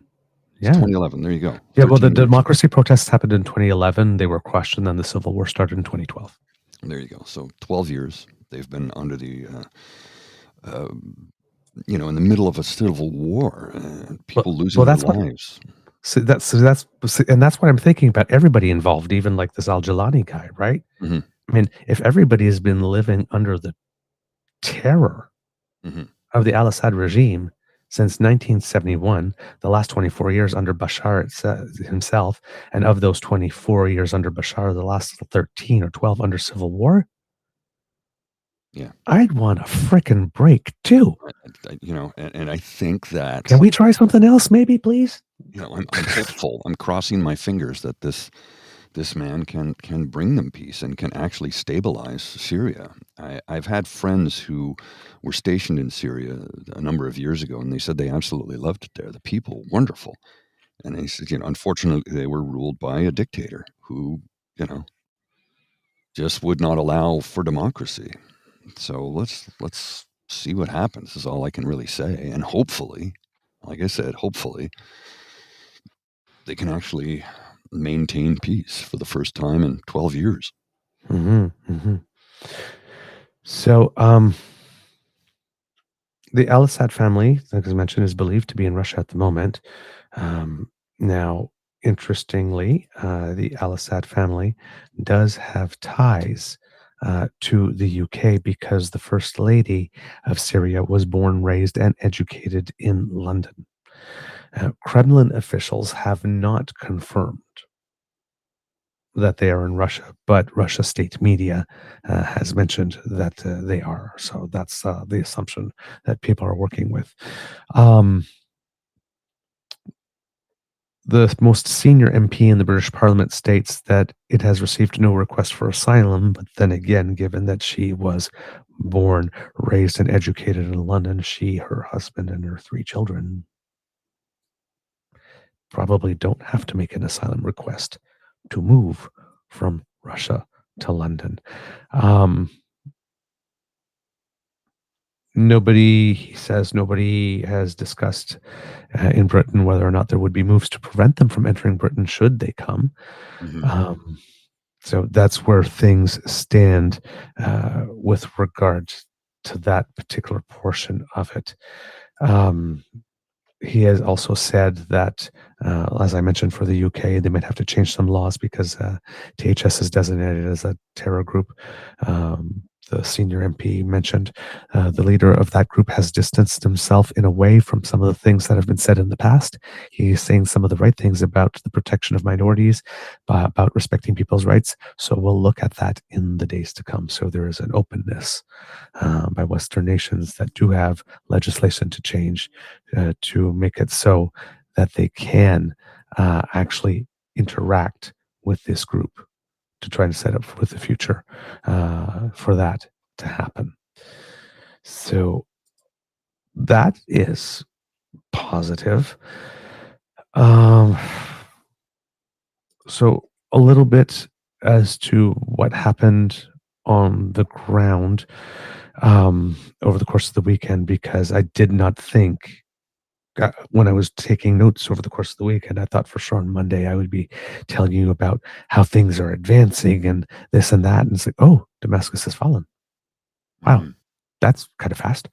Yeah. 2011. There you go. Yeah, well, the 13 years. democracy protests happened in 2011. They were crushed, and then the Civil War started in 2012. There you go. So 12 years they've been under the, in the middle of a civil war, people losing their lives. And that's what I'm thinking about. Everybody involved, even like this al-Jalani guy, right? Mhm. I mean, if everybody has been living under the terror of the al-Assad regime since 1971, the last 24 years under Bashar himself, and of those 24 years under Bashar, the last 13 or 12 under civil war, yeah, I'd want a frickin' break too. And I think that... Can we try something else, maybe, please? I'm hopeful. I'm crossing my fingers that this man can bring them peace and can actually stabilize Syria. I've had friends who were stationed in Syria a number of years ago, and they said they absolutely loved it there. The people, wonderful. And they said, unfortunately, they were ruled by a dictator who, just would not allow for democracy. So let's see what happens is all I can really say. And hopefully, like I said, they can actually maintain peace for the first time in 12 years. So the al-Assad family, like I mentioned, is believed to be in Russia at the moment. Now, interestingly, the al-Assad family does have ties to the UK, because the First Lady of Syria was born, raised, and educated in London. Kremlin officials have not confirmed that they are in Russia, but Russia state media has mentioned that they are. So that's the assumption that people are working with. The most senior MP in the British Parliament states that it has received no request for asylum, but then again, given that she was born, raised, and educated in London, she, her husband, and her 3 children probably don't have to make an asylum request to move from Russia to London. He says nobody has discussed in Britain whether or not there would be moves to prevent them from entering Britain should they come. So that's where things stand with regard to that particular portion of it. He has also said that, as I mentioned, for the UK, they might have to change some laws because THS is designated as a terror group. The senior MP mentioned the leader of that group has distanced himself in a way from some of the things that have been said in the past. He's saying some of the right things about the protection of minorities, about respecting people's rights. So we'll look at that in the days to come. So there is an openness by Western nations that do have legislation to change to make it so that they can actually interact with this group, to try to set up for the future for that to happen. So that is positive. So a little bit as to what happened on the ground over the course of the weekend, because I did not think, when I was taking notes over the course of the weekend, I thought for sure on Monday I would be telling you about how things are advancing and this and that. And it's like, oh, Damascus has fallen. Wow. That's kind of fast.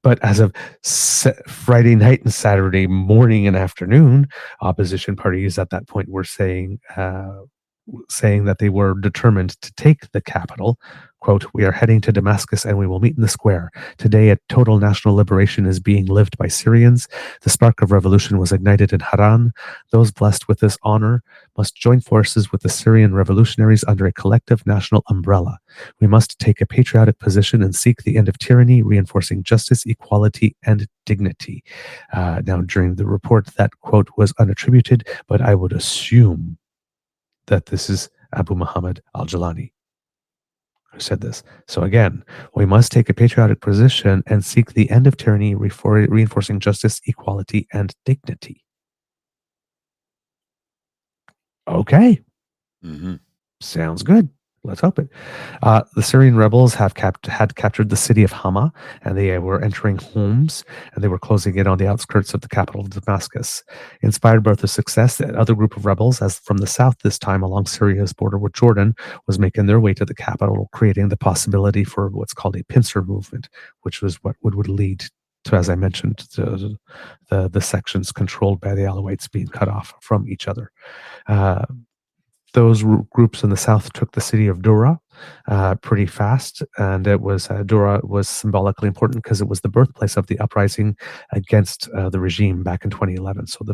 But as of Friday night and Saturday morning and afternoon, opposition parties at that point were saying that they were determined to take the capital. Quote, "We are heading to Damascus and we will meet in the square. Today, a total national liberation is being lived by Syrians. The spark of revolution was ignited in Haran. Those blessed with this honor must join forces with the Syrian revolutionaries under a collective national umbrella. We must take a patriotic position and seek the end of tyranny, reinforcing justice, equality, and dignity." Now, during the report, that quote was unattributed, but I would assume that this is Abu Mohammed al-Golani who said this. So again, we must take a patriotic position and seek the end of tyranny, reinforcing justice, equality, and dignity. Okay. Sounds good. Let's hope it. The Syrian rebels had captured the city of Hama, and they were entering Homs, and they were closing in on the outskirts of the capital of Damascus. Inspired by the success, another group of rebels, as from the south this time along Syria's border with Jordan, was making their way to the capital, creating the possibility for what's called a pincer movement, which was what would lead to, as I mentioned, to the sections controlled by the Alawites being cut off from each other. Those groups in the south took the city of Dura pretty fast, and it was Dura was symbolically important because it was the birthplace of the uprising against the regime back in 2011. So the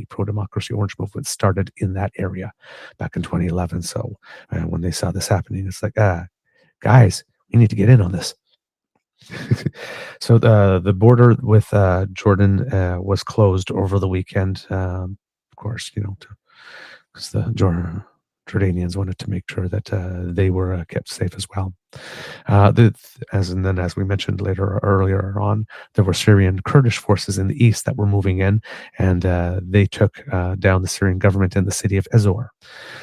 pro-democracy orange movement started in that area back in 2011. So when they saw this happening, it's like, guys, we need to get in on this. So the border with Jordan was closed over the weekend, of course, because the Jordanians wanted to make sure that they were kept safe as well. As we mentioned earlier on, there were Syrian Kurdish forces in the east that were moving in, and they took down the Syrian government in the city of Ezor.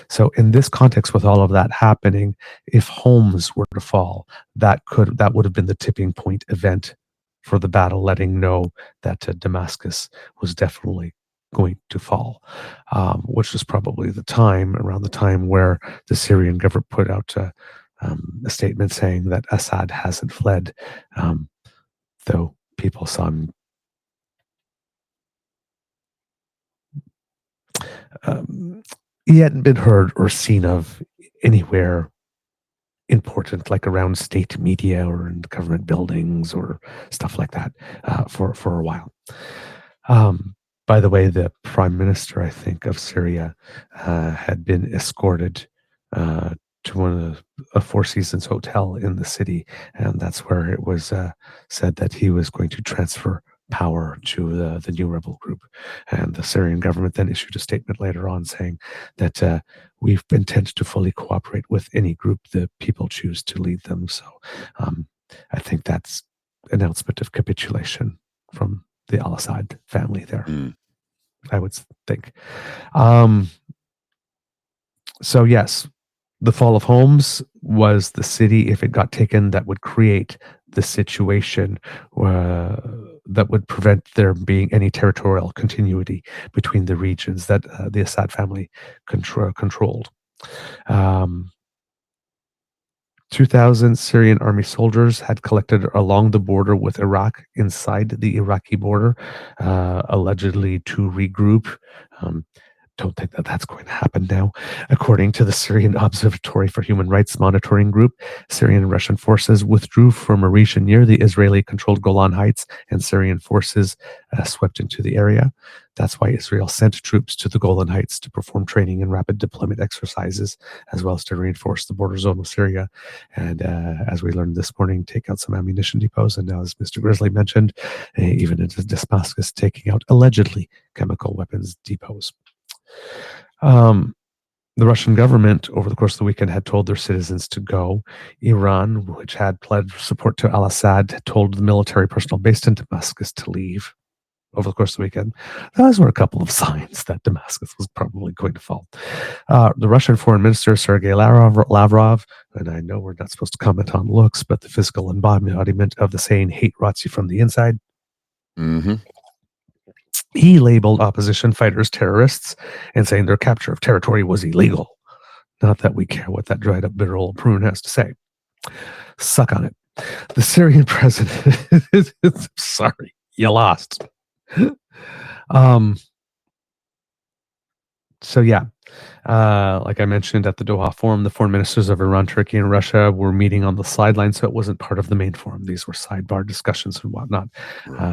So in this context, with all of that happening, if Homs were to fall, that would have been the tipping point event for the battle, letting know that Damascus was definitely going to fall, which was probably around the time where the Syrian government put out a statement saying that Assad hasn't fled, though people saw him. He hadn't been heard or seen of anywhere important, like around state media or in government buildings or stuff like that, for a while. By the way, the prime minister, I think, of Syria had been escorted to one of a Four Seasons hotel in the city, and that's where it was said that he was going to transfer power to the new rebel group. And the Syrian government then issued a statement later on saying that we intend to fully cooperate with any group the people choose to lead them. So I think that's an announcement of capitulation from the al-Assad family there, I would think. So yes, the fall of Homs was the city, if it got taken, that would create the situation that would prevent there being any territorial continuity between the regions that the Assad family controlled. 2,000 Syrian army soldiers had collected along the border with Iraq, inside the Iraqi border, allegedly to regroup. Don't think that that's going to happen now. According to the Syrian Observatory for Human Rights Monitoring Group, Syrian and Russian forces withdrew from a region near the Israeli-controlled Golan Heights, and Syrian forces swept into the area. That's why Israel sent troops to the Golan Heights to perform training and rapid deployment exercises, as well as to reinforce the border zone with Syria. And as we learned this morning, take out some ammunition depots. And now, as Mr. Grizzly mentioned, even into Damascus, taking out allegedly chemical weapons depots. The Russian government, over the course of the weekend, had told their citizens to go. Iran, which had pledged support to al-Assad, had told the military personnel based in Damascus to leave over the course of the weekend. Those were a couple of signs that Damascus was probably going to fall. The Russian Foreign Minister, Sergei Lavrov, and I know we're not supposed to comment on looks, but the physical embodiment of the saying, hate rots you from the inside. Mm-hmm. He labeled opposition fighters terrorists and saying their capture of territory was illegal. Not that we care what that dried up bitter old prune has to say. Suck on it. The Syrian president. Sorry, you lost. So yeah, like I mentioned at the Doha Forum, the foreign ministers of Iran, Turkey, and Russia were meeting on the sidelines, so it wasn't part of the main forum. These were sidebar discussions and whatnot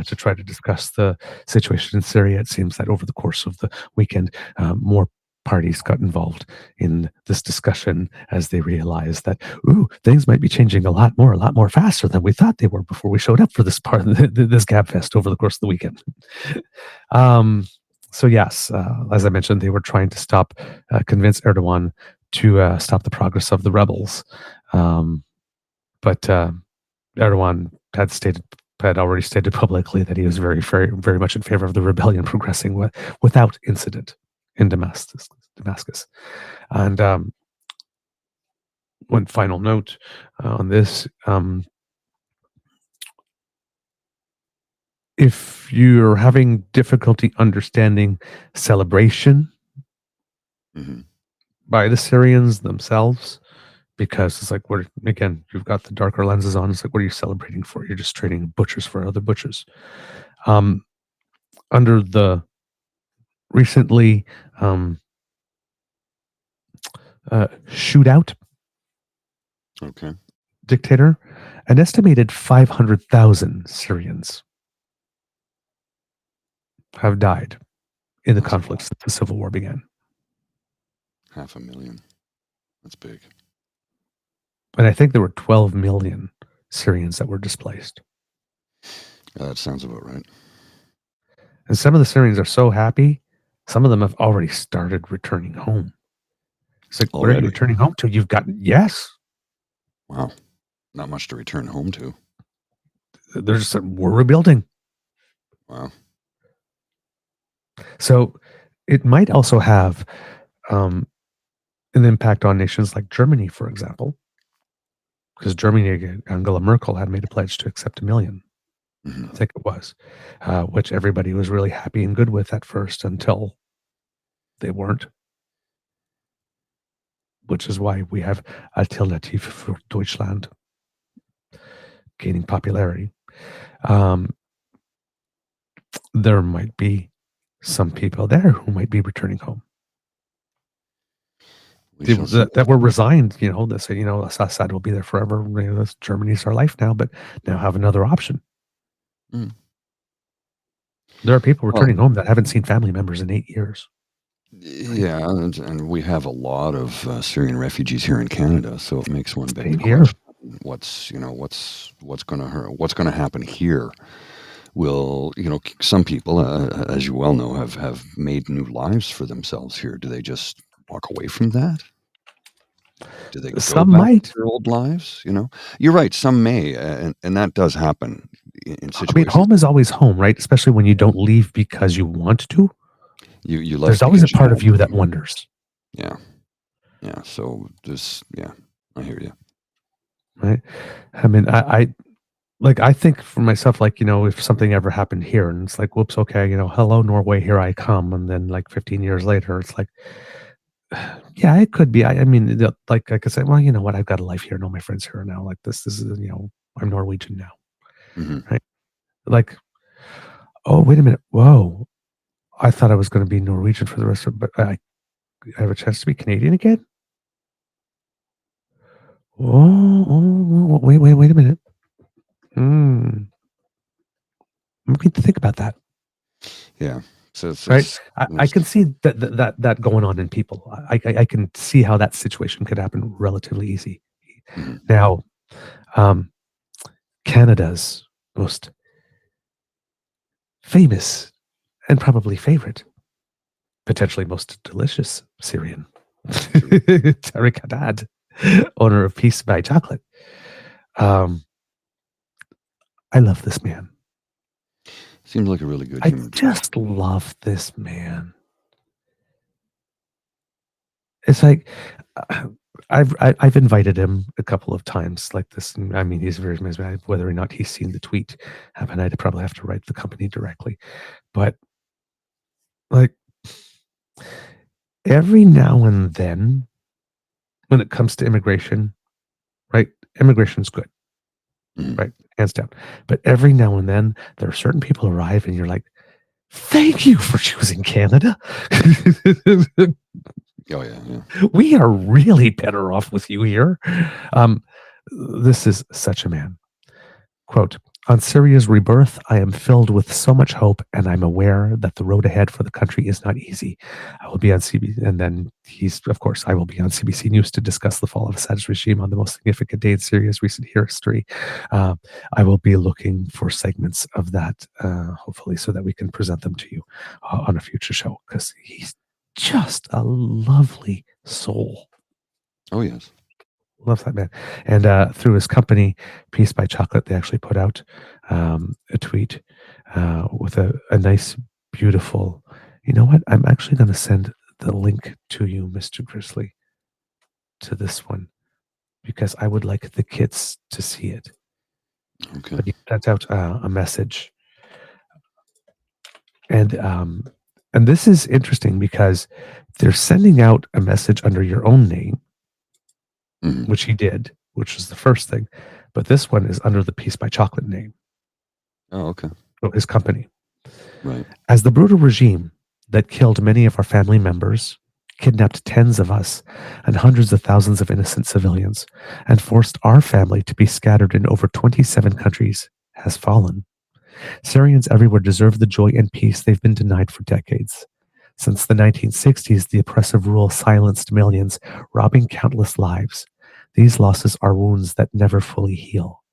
to try to discuss the situation in Syria. It seems that over the course of the weekend, more parties got involved in this discussion as they realized that things might be changing a lot more faster than we thought they were before we showed up for this part of this Gab Fest over the course of the weekend. So yes, as I mentioned, they were trying to convince Erdogan to stop the progress of the rebels, but Erdogan had already stated publicly that he was very much in favor of the rebellion progressing without incident in Damascus. And one final note on this. If you're having difficulty understanding celebration by the Syrians themselves, because it's like, you've got the darker lenses on. It's like, what are you celebrating for? You're just trading butchers for other butchers. Under the recently shootout dictator, an estimated 500,000 Syrians have died in the conflict since the civil war began. 500,000. That's big. And I think there were 12 million Syrians that were displaced. That sounds about right. And some of the Syrians are so happy, some of them have already started returning home. It's like, where are you returning home to? You've got, yes. Wow. Not much to return home to. We're rebuilding. Wow. So it might also have an impact on nations like Germany, for example, because Germany, Angela Merkel had made a pledge to accept 1 million. I think it was, which everybody was really happy and good with at first until they weren't. Which is why we have Alternative für Deutschland gaining popularity. There might be some people there who might be returning home. That were resigned, they say, Assad will be there forever. Germany's our life now, but now have another option. There are people returning home that haven't seen family members in 8 years. Yeah, and we have a lot of Syrian refugees here in Canada, so it makes one beg the question: what's going to happen here? Will some people, as you well know, have made new lives for themselves here? Do they just walk away from that? Do they go back to their old lives? You're right. Some may, and that does happen in situations. I mean, home is always home, right? Especially when you don't leave because you want to. You There's always a part of you that wonders. Yeah. So I hear you. Right. I mean, I think for myself, if something ever happened here and it's like, whoops, okay, hello, Norway, here I come. And then 15 years later, it's like, yeah, it could be. I mean, I could say, well, you know what? I've got a life here. And all my friends here now. This is, I'm Norwegian now. Right. Oh, wait a minute. Whoa. I thought I was going to be Norwegian for the rest of it, but I have a chance to be Canadian again? Oh, wait a minute. I'm going to think about that. Yeah. So it's right. I can see that going on in people. I can see how that situation could happen relatively easy. Now, Canada's most famous and probably favorite, potentially most delicious Syrian, Tariq, owner of Peace by Chocolate. I love this man. Seems like a really good human being. I just love this man. It's like I've invited him a couple of times like this. I mean, he's very mesmerized. Whether or not he's seen the tweet, and I'd probably have to write the company directly. But every now and then, when it comes to immigration, right? Immigration's good, Mhm. right? Hands down. But every now and then, there are certain people who arrive, and you're like, thank you for choosing Canada. Oh, yeah, yeah. We are really better off with you here. This is such a man. Quote, on Syria's rebirth, I am filled with so much hope, and I'm aware that the road ahead for the country is not easy. I will be on CBC, and then I will be on CBC News to discuss the fall of Assad's regime on the most significant day in Syria's recent history. I will be looking for segments of that, hopefully, so that we can present them to you on a future show, because he's just a lovely soul. Oh, yes. Loves that man. And through his company, Peace by Chocolate, they actually put out a tweet with a nice, beautiful. You know what? I'm actually going to send the link to you, Mr. Grizzly, to this one, because I would like the kids to see it. Okay. But he sent out a message, and this is interesting because they're sending out a message under your own name, which he did, which was the first thing. But this one is under the Peace by Chocolate name. Oh, okay. So his company. Right. As the brutal regime that killed many of our family members, kidnapped tens of us and hundreds of thousands of innocent civilians, and forced our family to be scattered in over 27 countries has fallen, Syrians everywhere deserve the joy and peace they've been denied for decades. Since the 1960s, the oppressive rule silenced millions, robbing countless lives. These losses are wounds that never fully heal.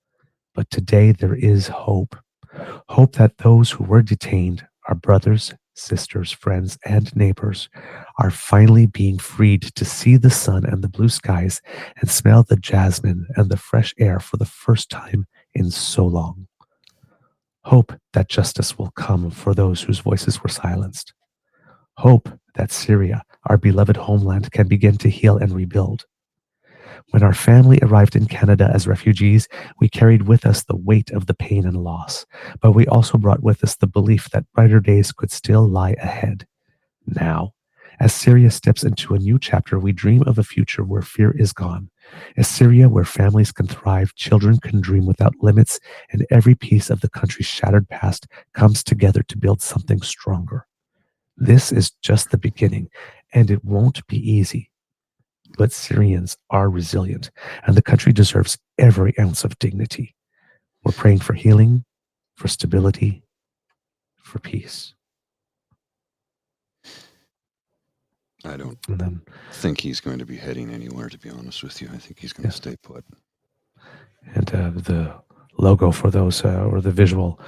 But today there is hope. Hope that those who were detained, our brothers, sisters, friends, and neighbors, are finally being freed to see the sun and the blue skies and smell the jasmine and the fresh air for the first time in so long. Hope that justice will come for those whose voices were silenced. Hope that Syria, our beloved homeland, can begin to heal and rebuild. When our family arrived in Canada as refugees, we carried with us the weight of the pain and loss, but we also brought with us the belief that brighter days could still lie ahead. Now, as Syria steps into a new chapter, we dream of a future where fear is gone, a Syria where families can thrive, children can dream without limits, and every piece of the country's shattered past comes together to build something stronger. This is just the beginning, and it won't be easy. But Syrians are resilient, and the country deserves every ounce of dignity. We're praying for healing, for stability, for peace. I don't think he's going to be heading anywhere, to be honest with you. I think he's going to stay put. And the logo for those, or the visual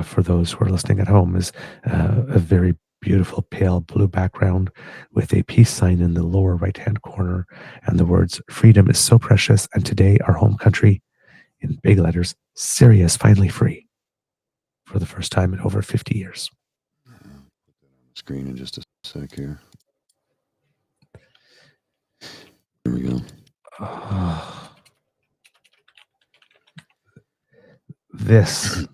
for those who are listening at home, is a very beautiful pale blue background with a peace sign in the lower right-hand corner, and the words, freedom is so precious, and today our home country, in big letters, Syria is finally free for the first time in over 50 years. Put that on the screen in just a sec here. There we go. This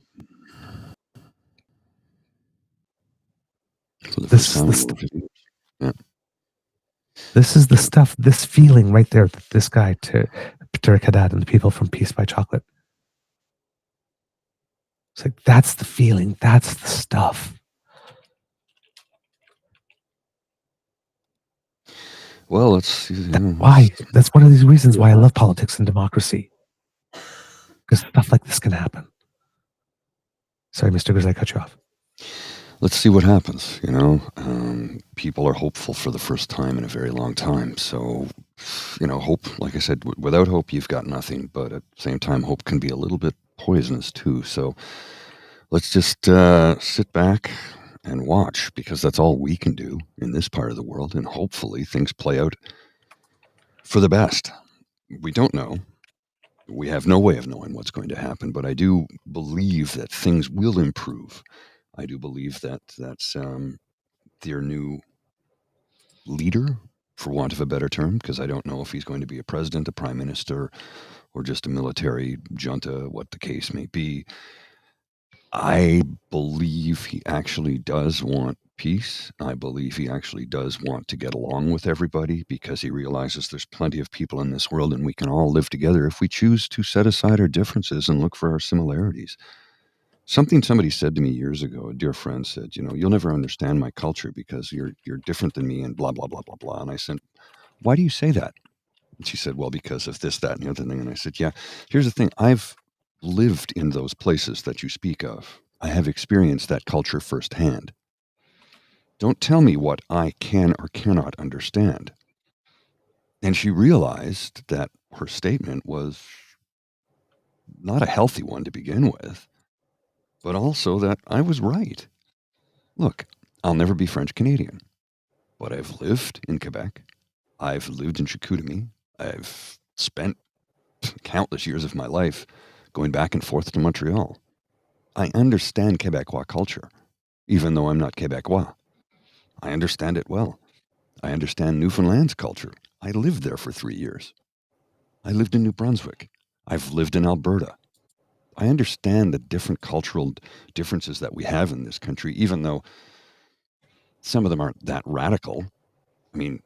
is the stuff, this feeling right there that this guy, Tariq Haddad, and the people from Peace by Chocolate, it's like, that's the feeling, that's the stuff. Well, let's why. That's one of these reasons why I love politics and democracy. Because stuff like this can happen. Sorry, Mr. Grizzly, I cut you off. Let's see what happens. People are hopeful for the first time in a very long time. So, hope, like I said, without hope, you've got nothing. But at the same time, hope can be a little bit poisonous too. So let's just sit back and watch, because that's all we can do in this part of the world. And hopefully things play out for the best. We don't know. We have no way of knowing what's going to happen, but I do believe that things will improve. I do believe that their new leader, for want of a better term, because I don't know if he's going to be a president, a prime minister, or just a military junta, what the case may be. I believe he actually does want peace. I believe he actually does want to get along with everybody because he realizes there's plenty of people in this world and we can all live together if we choose to set aside our differences and look for our similarities. Something somebody said to me years ago, a dear friend said, you'll never understand my culture because you're different than me and blah, blah, blah, blah, blah. And I said, why do you say that? And she said, well, because of this, that, and the other thing. And I said, yeah, here's the thing. I've lived in those places that you speak of. I have experienced that culture firsthand. Don't tell me what I can or cannot understand. And she realized that her statement was not a healthy one to begin with, but also that I was right. Look, I'll never be French Canadian, but I've lived in Quebec. I've lived in Chicoutimi. I've spent countless years of my life going back and forth to Montreal. I understand Quebecois culture, even though I'm not Quebecois. I understand it well. I understand Newfoundland's culture. I lived there for 3 years. I lived in New Brunswick. I've lived in Alberta. I understand the different cultural differences that we have in this country, even though some of them aren't that radical. I mean,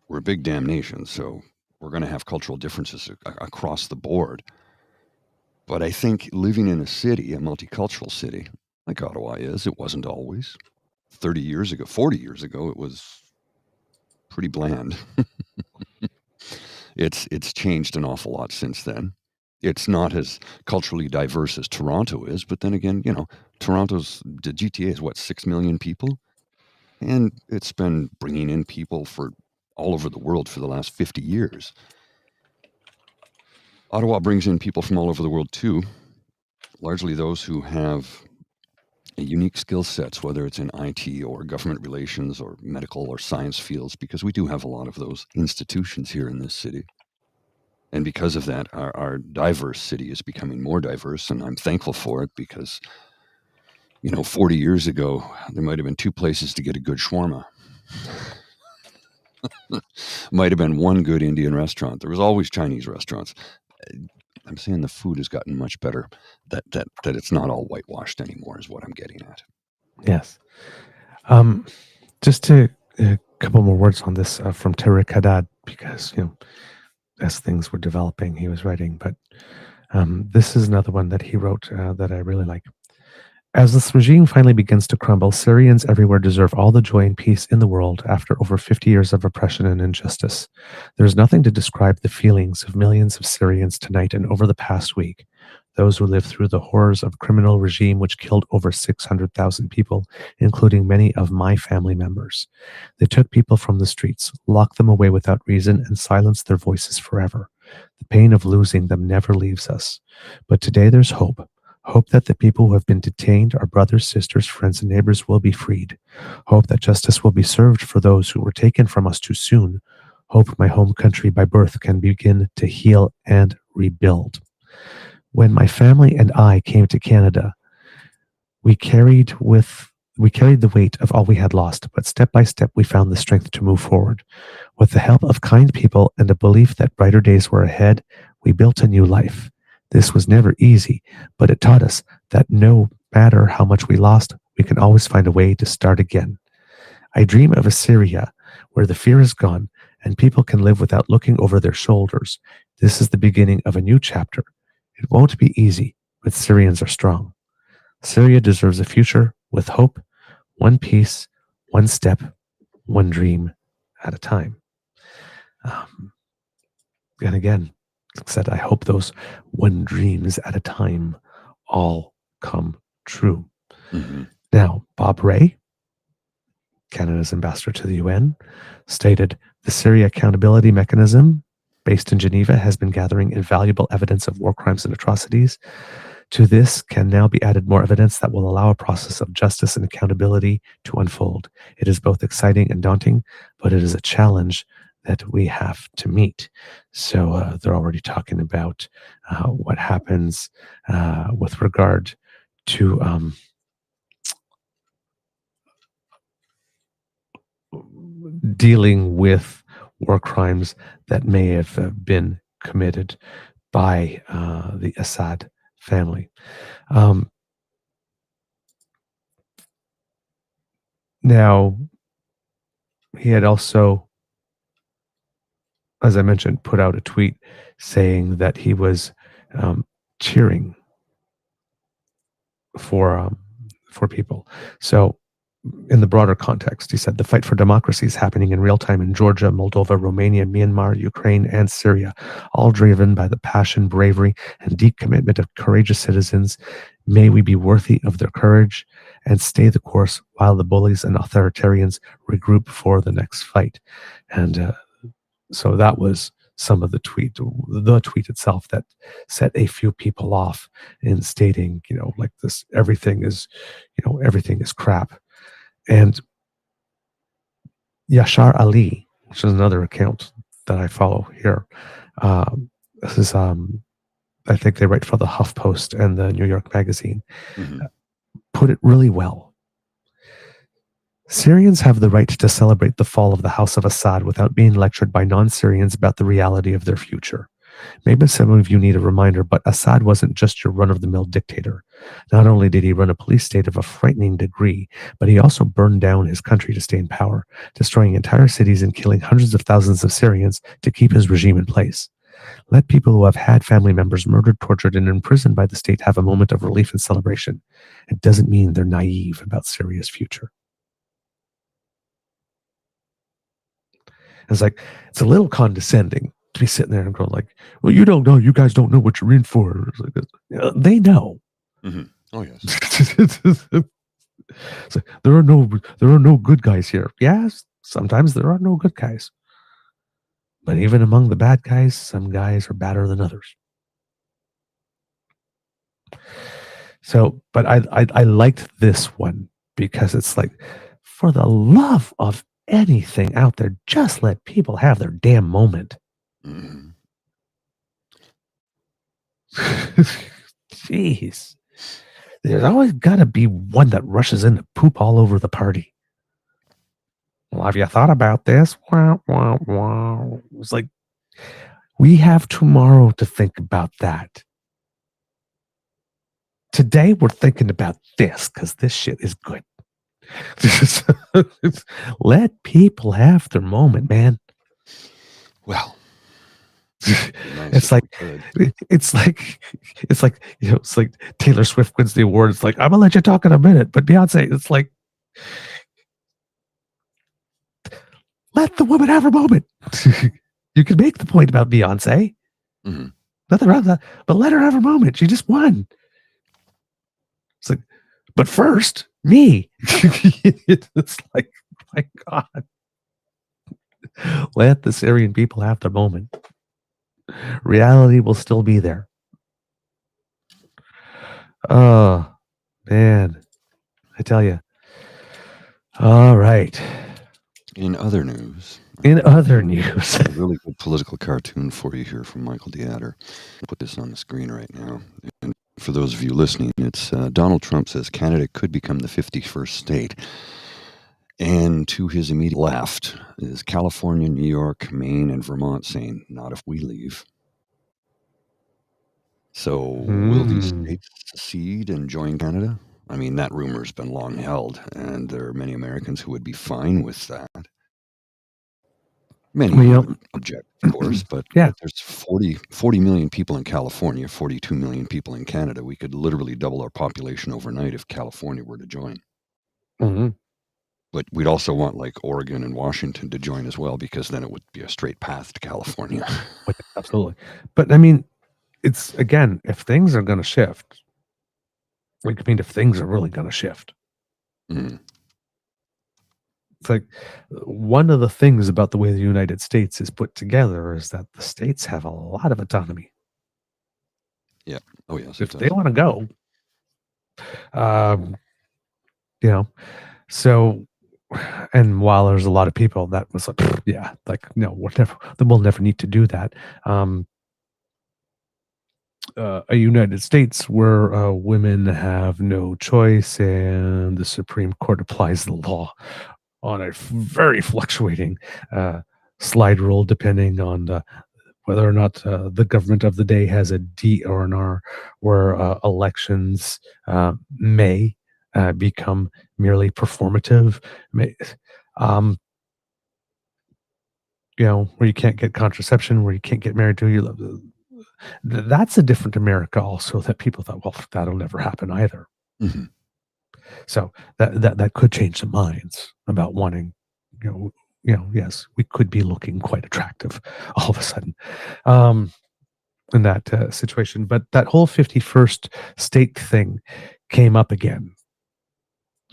we're a big damn nation, so we're going to have cultural differences across the board. But I think living in a city, a multicultural city, like Ottawa is, it wasn't always. 30 years ago, 40 years ago, it was pretty bland. It's changed an awful lot since then. It's not as culturally diverse as Toronto is, but then again, the GTA is what, 6 million people? And it's been bringing in people for all over the world for the last 50 years. Ottawa brings in people from all over the world too, largely those who have unique skill sets, whether it's in IT or government relations or medical or science fields, because we do have a lot of those institutions here in this city. And because of that, our diverse city is becoming more diverse, and I'm thankful for it because, 40 years ago, there might have been 2 places to get a good shawarma. Might have been one good Indian restaurant. There was always Chinese restaurants. I'm saying the food has gotten much better, that it's not all whitewashed anymore is what I'm getting at. Yes. Just a couple more words on this from Tariq Haddad, because, as things were developing, he was writing. But this is another one that he wrote that I really like. As this regime finally begins to crumble, Syrians everywhere deserve all the joy and peace in the world after over 50 years of oppression and injustice. There is nothing to describe the feelings of millions of Syrians tonight and over the past week. Those who lived through the horrors of a criminal regime which killed over 600,000 people, including many of my family members. They took people from the streets, locked them away without reason, and silenced their voices forever. The pain of losing them never leaves us. But today there's hope. Hope that the people who have been detained, our brothers, sisters, friends, and neighbors, will be freed. Hope that justice will be served for those who were taken from us too soon. Hope my home country by birth can begin to heal and rebuild. When my family and I came to Canada, we carried the weight of all we had lost, but step by step we found the strength to move forward. With the help of kind people and a belief that brighter days were ahead, we built a new life. This was never easy, but it taught us that no matter how much we lost, we can always find a way to start again. I dream of a Syria where the fear is gone and people can live without looking over their shoulders. This is the beginning of a new chapter. It won't be easy, but Syrians are strong. Syria deserves a future with hope, one piece, one step, one dream at a time. And again, said, I hope those one dreams at a time all come true. Mm-hmm. Now, Bob Rae, Canada's ambassador to the UN, stated, the Syria Accountability Mechanism, based in Geneva, has been gathering invaluable evidence of war crimes and atrocities. To this can now be added more evidence that will allow a process of justice and accountability to unfold. It is both exciting and daunting, but it is a challenge that we have to meet. So they're already talking about what happens with regard to dealing with war crimes that may have been committed by the Assad family. Now, he had also, as I mentioned, put out a tweet saying that he was cheering for people. So, in the broader context, he said the fight for democracy is happening in real time in Georgia, Moldova, Romania, Myanmar, Ukraine, and Syria, all driven by the passion, bravery, and deep commitment of courageous citizens. May we be worthy of their courage and stay the course while the bullies and authoritarians regroup for the next fight. And so that was some of the tweet itself that set a few people off in stating, like this, everything is crap. And Yashar Ali, which is another account that I follow here, this is I think they write for the HuffPost and the New York Magazine, put it really well. Syrians have the right to celebrate the fall of the House of Assad without being lectured by non-Syrians about the reality of their future. Maybe some of you need a reminder, but Assad wasn't just your run-of-the-mill dictator. Not only did he run a police state of a frightening degree, but he also burned down his country to stay in power, destroying entire cities and killing hundreds of thousands of Syrians to keep his regime in place. Let people who have had family members murdered, tortured, and imprisoned by the state have a moment of relief and celebration. It doesn't mean they're naive about Syria's future. It's like, it's a little condescending to be sitting there and going like, well, you don't know, you guys don't know what you're in for. Like, they know. Oh yes. It's like, there are no good guys here. Yes, sometimes there are no good guys. But even among the bad guys, some guys are badder than others. So, but I liked this one because it's like, for the love of anything out there, just let people have their damn moment. Jeez. There's always got to be one that rushes in to poop all over the party. Well, have you thought about this? Wah, wah, wah. It's like, we have tomorrow to think about that. Today, we're thinking about this because this shit is good. Let people have their moment, man. Well, it's like Taylor Swift wins the award. It's like, I'm gonna let you talk in a minute, but Beyonce, it's like, let the woman have her moment. You can make the point about Beyonce. Nothing wrong with that, but let her have her moment. She just won. It's like, but first, me. It's like, my God. Let the Syrian people have their moment. Reality will still be there. Oh, man. I tell you. All right. In other news. A really good political cartoon for you here from Michael Deatter. I'll put this on the screen right now. And for those of you listening, it's Donald Trump says Canada could become the 51st state. And to his immediate left is California, New York, Maine, and Vermont saying, not if we leave. So will these states secede and join Canada? I mean, that rumor's been long held, and there are many Americans who would be fine with that. Many would object, of course, but there's 40 million people in California, 42 million people in Canada. We could literally double our population overnight if California were to join. But we'd also want like Oregon and Washington to join as well, because then it would be a straight path to California. Absolutely. But I mean, it's, again, if things are going to shift, I mean, if things are really going to shift. It's like, one of the things about the way the United States is put together is that the states have a lot of autonomy. Yeah. Oh, yes. If they want to go, so, and while there's a lot of people that was like, no, we'll never need to do that. A United States where women have no choice and the Supreme Court applies the law on a very fluctuating slide rule, depending on whether or not the government of the day has a D or an R, where elections may become merely performative. Where you can't get contraception, where you can't get married to you love. That's a different America also that people thought, well, that'll never happen either. Mm-hmm. So that could change some minds about wanting, yes, we could be looking quite attractive all of a sudden in that situation. But that whole 51st state thing came up again,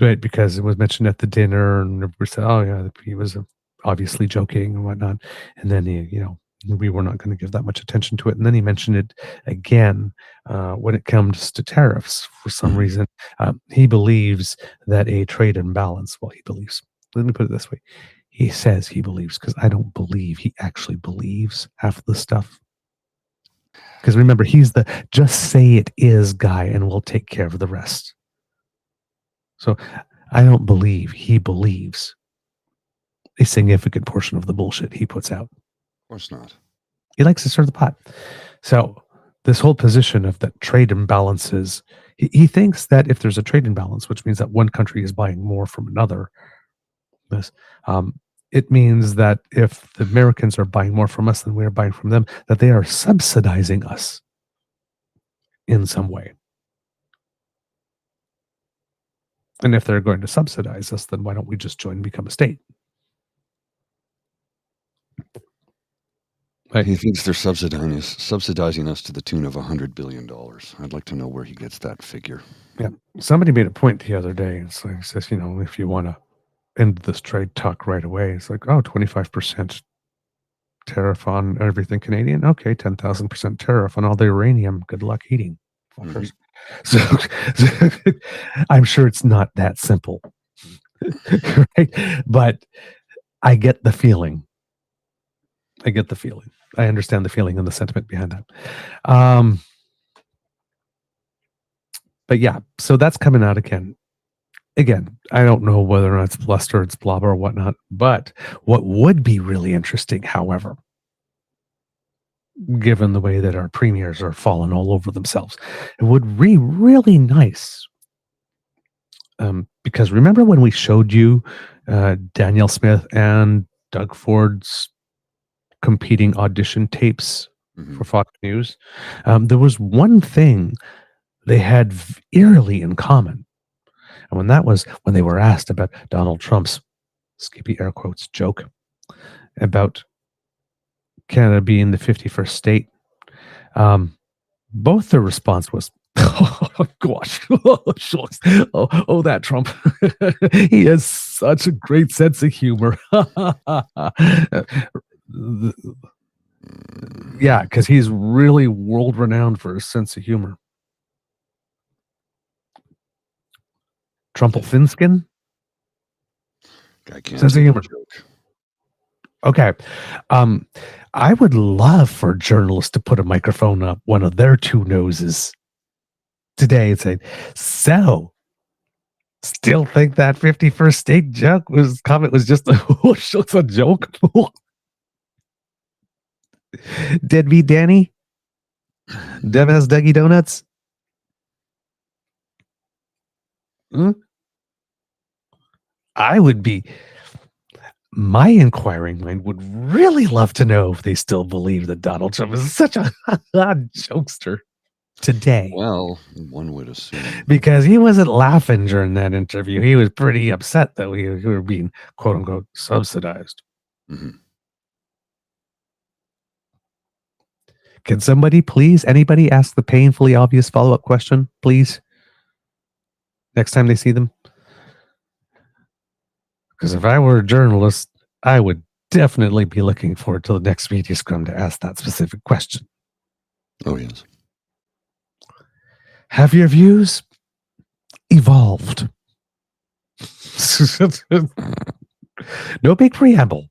right? Because it was mentioned at the dinner, and we said, oh yeah, he was obviously joking and whatnot. And then we were not going to give that much attention to it. And then he mentioned it again when it comes to tariffs. For some reason, he believes that a trade imbalance. Well, he believes. Let me put it this way: he says he believes, because I don't believe he actually believes half of the stuff. Because remember, he's the just say it is guy, and we'll take care of the rest. So I don't believe he believes a significant portion of the bullshit he puts out. Of course not. He likes to stir the pot. So this whole position of that trade imbalances, he thinks that if there's a trade imbalance, which means that one country is buying more from another, it means that if the Americans are buying more from us than we're buying from them, that they are subsidizing us in some way. And if they're going to subsidize us, then why don't we just join and become a state? Right. He thinks they're subsidizing us to the tune of $100 billion. I'd like to know where he gets that figure. Yeah. Somebody made a point the other day. It's like, it says, if you want to end this trade talk right away, it's like, 25% tariff on everything Canadian. Okay, 10,000% tariff on all the uranium. Good luck eating. Mm-hmm. So I'm sure it's not that simple. Right? But I get the feeling. I understand the feeling and the sentiment behind that. But yeah, so that's coming out again. Again, I don't know whether or not it's bluster, it's blah, or whatnot. But what would be really interesting, however, given the way that our premiers are falling all over themselves, it would be really nice. Because remember when we showed you Danielle Smith and Doug Ford's competing audition tapes for Fox News? There was one thing they had eerily in common. And when they were asked about Donald Trump's, skippy air quotes, joke about Canada being the 51st state, both their response was, oh gosh, oh that Trump. He has such a great sense of humor. Yeah, because he's really world renowned for his sense of humor. Trumple Finskin? I can't sense of humor. Joke. Okay. I would love for journalists to put a microphone up one of their two noses today and say, so, still think that 51st state comment was just a joke? Deadbeat Danny? Dev has Dougie Donuts? My inquiring mind would really love to know if they still believe that Donald Trump is such a jokester today. Well, one would assume. Because he wasn't laughing during that interview. He was pretty upset that we were being, quote unquote, subsidized. Mm-hmm. Can anybody ask the painfully obvious follow-up question, please? Next time they see them? Because if I were a journalist, I would definitely be looking forward to the next media scrum to ask that specific question. Oh, yes. Have your views evolved? No big preamble.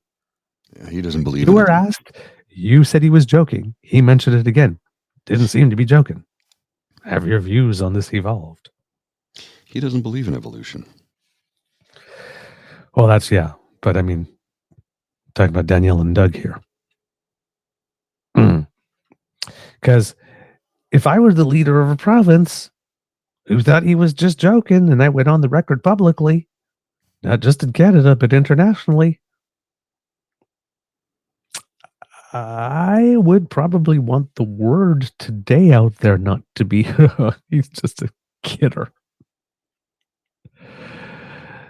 Yeah, he doesn't believe you were asked. You said he was joking. He mentioned it again. Didn't seem to be joking. Have your views on this evolved? He doesn't believe in evolution. Well, but I mean, talking about Danielle and Doug here. Because if I were the leader of a province, who thought he was just joking, and I went on the record publicly, not just in Canada, but internationally. I would probably want the word today out there not to be, he's just a kidder.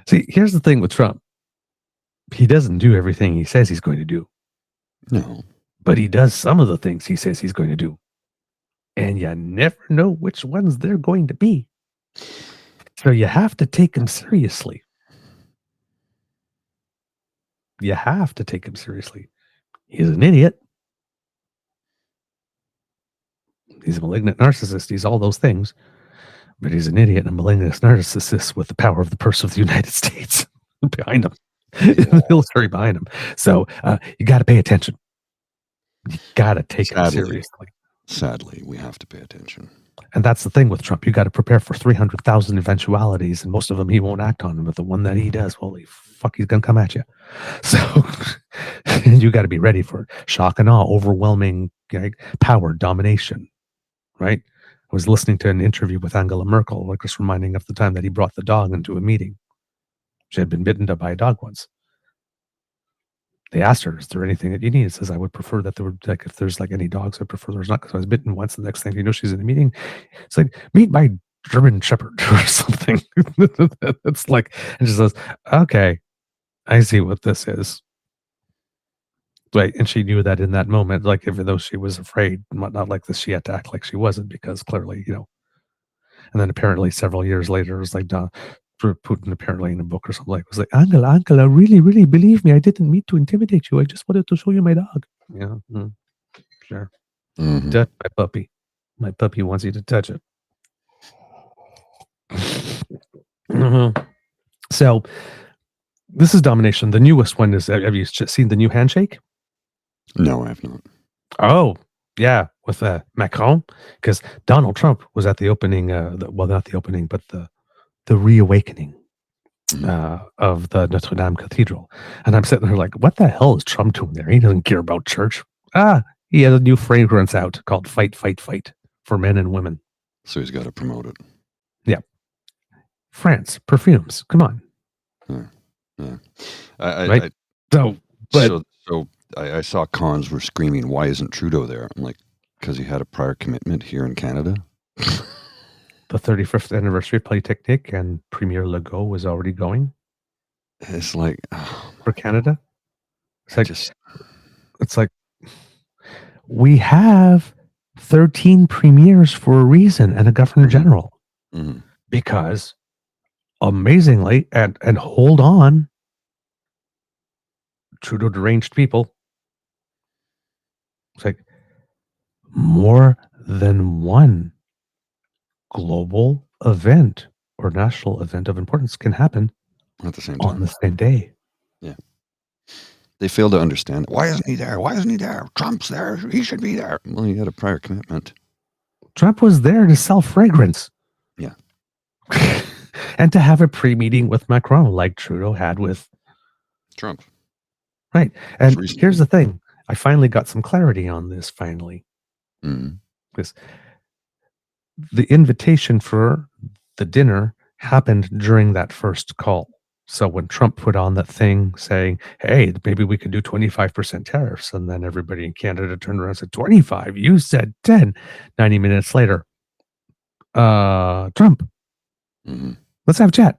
See, here's the thing with Trump. He doesn't do everything he says he's going to do. No. But he does some of the things he says he's going to do. And you never know which ones they're going to be. So you have to take him seriously. You have to take him seriously. He's an idiot. He's a malignant narcissist. He's all those things. But he's an idiot and a malignant narcissist with the power of the purse of the United States behind him. Yeah. The military behind him. So you got to pay attention. You got to take him seriously. Sadly, we have to pay attention. And that's the thing with Trump. You got to prepare for 300,000 eventualities, and most of them he won't act on. But the one that he does, holy fuck, he's going to come at you. So you got to be ready for it. Shock and awe, overwhelming power, domination, right? I was listening to an interview with Angela Merkel, like just reminding of the time that he brought the dog into a meeting. She had been bitten by a dog once. They asked her, is there anything that you need? It says, I would prefer that there were, like, if there's like any dogs, I prefer there's not, because I was bitten once. The next thing you know, she's in a meeting. It's like, meet my German Shepherd or something. It's like, and she says, okay, I see what this is. Right. And she knew that in that moment, like, even though she was afraid and whatnot like this, she had to act like she wasn't, because clearly, you know. And then apparently several years later, it was like, Putin apparently in a book or something like, was like, Angela, really, really believe me, I didn't mean to intimidate you. I just wanted to show you my dog. Yeah, sure. Mm-hmm. Touch my puppy. My puppy wants you to touch it. Mm-hmm. So this is domination. The newest one is, have you seen the new handshake? No, I have not. Oh, yeah, with Macron, because Donald Trump was at the opening, well, not the opening, but the reawakening of the Notre Dame Cathedral. And I'm sitting there like, what the hell is Trump doing there? He doesn't care about church. He has a new fragrance out called Fight, Fight, Fight for men and women. So he's got to promote it. Yeah. France, perfumes. Come on. Yeah. Right? I saw cons were screaming, why isn't Trudeau there? I'm like, because he had a prior commitment here in Canada. The 35th anniversary of Polytechnique and Premier Legault was already going. It's like, for Canada. It's like we have 13 premiers for a reason and a governor general. Mm-hmm. Because amazingly, and hold on, Trudeau deranged people. It's like more than one global event or national event of importance can happen at the same time, on the same day. Yeah. They fail to understand. Why isn't he there? Why isn't he there? Trump's there. He should be there. Well, he had a prior commitment. Trump was there to sell fragrance. Yeah. And to have a pre-meeting with Macron like Trudeau had with Trump. Right. And here's the thing. I finally got some clarity on this finally. Because the invitation for the dinner happened during that first call. So when Trump put on that thing saying, hey, maybe we could do 25% tariffs, and then everybody in Canada turned around and said, 25, you said 10. 90 minutes later, Trump, let's have a chat.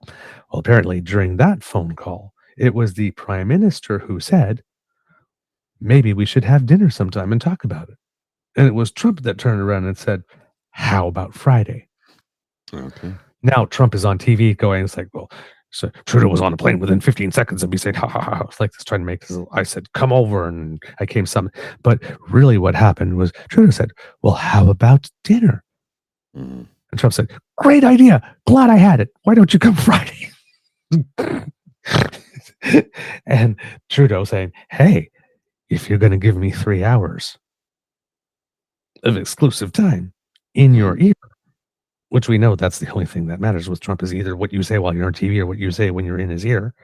Well, apparently during that phone call, it was the prime minister who said, maybe we should have dinner sometime and talk about it. And it was Trump that turned around and said, how about Friday? Okay. Now Trump is on TV going, it's like, well, so Trudeau was on a plane within 15 seconds of me saying, ha, ha, ha. It's like this trying to make this. I said, come over, and I came some. But really what happened was Trudeau said, well, how about dinner? And Trump said, great idea. Glad I had it. Why don't you come Friday? And Trudeau saying, hey, if you're going to give me 3 hours of exclusive time in your ear, which we know that's the only thing that matters with Trump is either what you say while you're on TV or what you say when you're in his ear,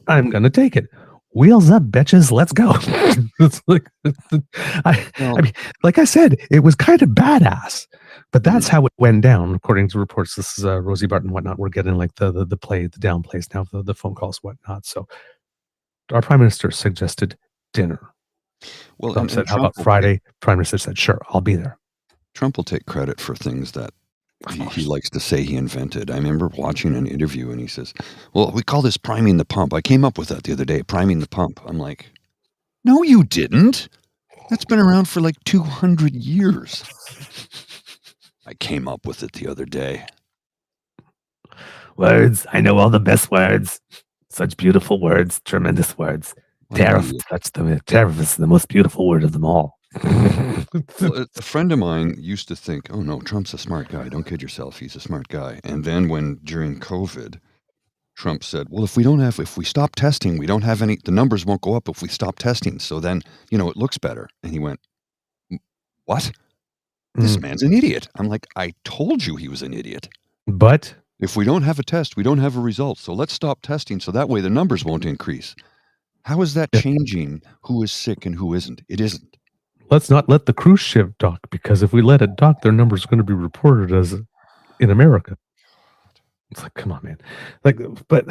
I'm going to take it. wheels up, bitches, let's go. It's like, I mean, like I said, it was kind of badass, but that's how it went down, according to reports. This is Rosie Barton and whatnot. We're getting like the down plays now, the phone calls, whatnot. So our prime minister suggested dinner. Well, Trump said, how about Friday? Prime minister said, sure, I'll be there. Trump will take credit for things that he likes to say he invented. I remember watching an interview and he says, well, we call this priming the pump. I came up with that the other day, priming the pump. I'm like, no, you didn't. That's been around for like 200 years. I came up with it the other day. Words. I know all the best words. Such beautiful words. Tremendous words. Tariff. Tariff is the most beautiful word of them all. Well, a friend of mine used to think, oh no, Trump's a smart guy. Don't kid yourself. He's a smart guy. And then during COVID, Trump said, well, if we stop testing, we don't have any, the numbers won't go up if we stop testing. So then, it looks better. And he went, what? This man's an idiot. I'm like, I told you he was an idiot. But if we don't have a test, we don't have a result. So let's stop testing. So that way the numbers won't increase. How is that changing who is sick and who isn't? It isn't. Let's not let the cruise ship dock, because if we let it dock, their numbers are going to be reported as in America. It's like, come on, man. Like, but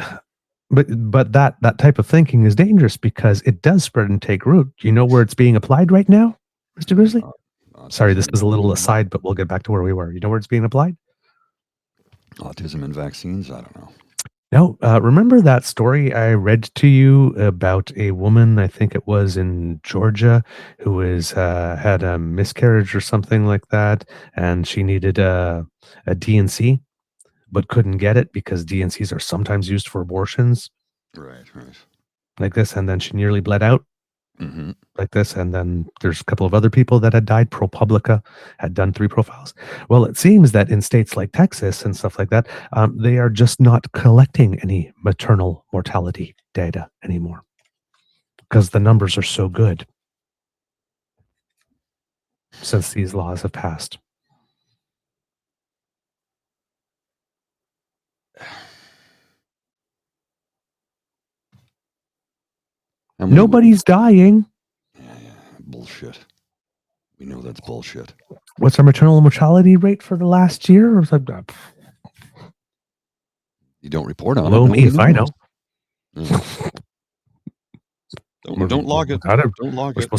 that type of thinking is dangerous because it does spread and take root. Do you know where it's being applied right now, Mr. Grizzly? Sorry, this is a little aside, but we'll get back to where we were. You know where it's being applied? Autism and vaccines? I don't know. No, remember that story I read to you about a woman, I think it was in Georgia, who had a miscarriage or something like that, and she needed a DNC, but couldn't get it because DNCs are sometimes used for abortions. Right. Like this, and then she nearly bled out. Mm-hmm. Like this, and then there's a couple of other people that had died. ProPublica had done 3 profiles. Well, it seems that in states like Texas and stuff like that, they are just not collecting any maternal mortality data anymore because the numbers are so good since these laws have passed. Nobody's dying. Yeah, bullshit. We know that's bullshit. What's our maternal mortality rate for the last year? You don't report on it. Me if I know. Don't log it. Don't log it.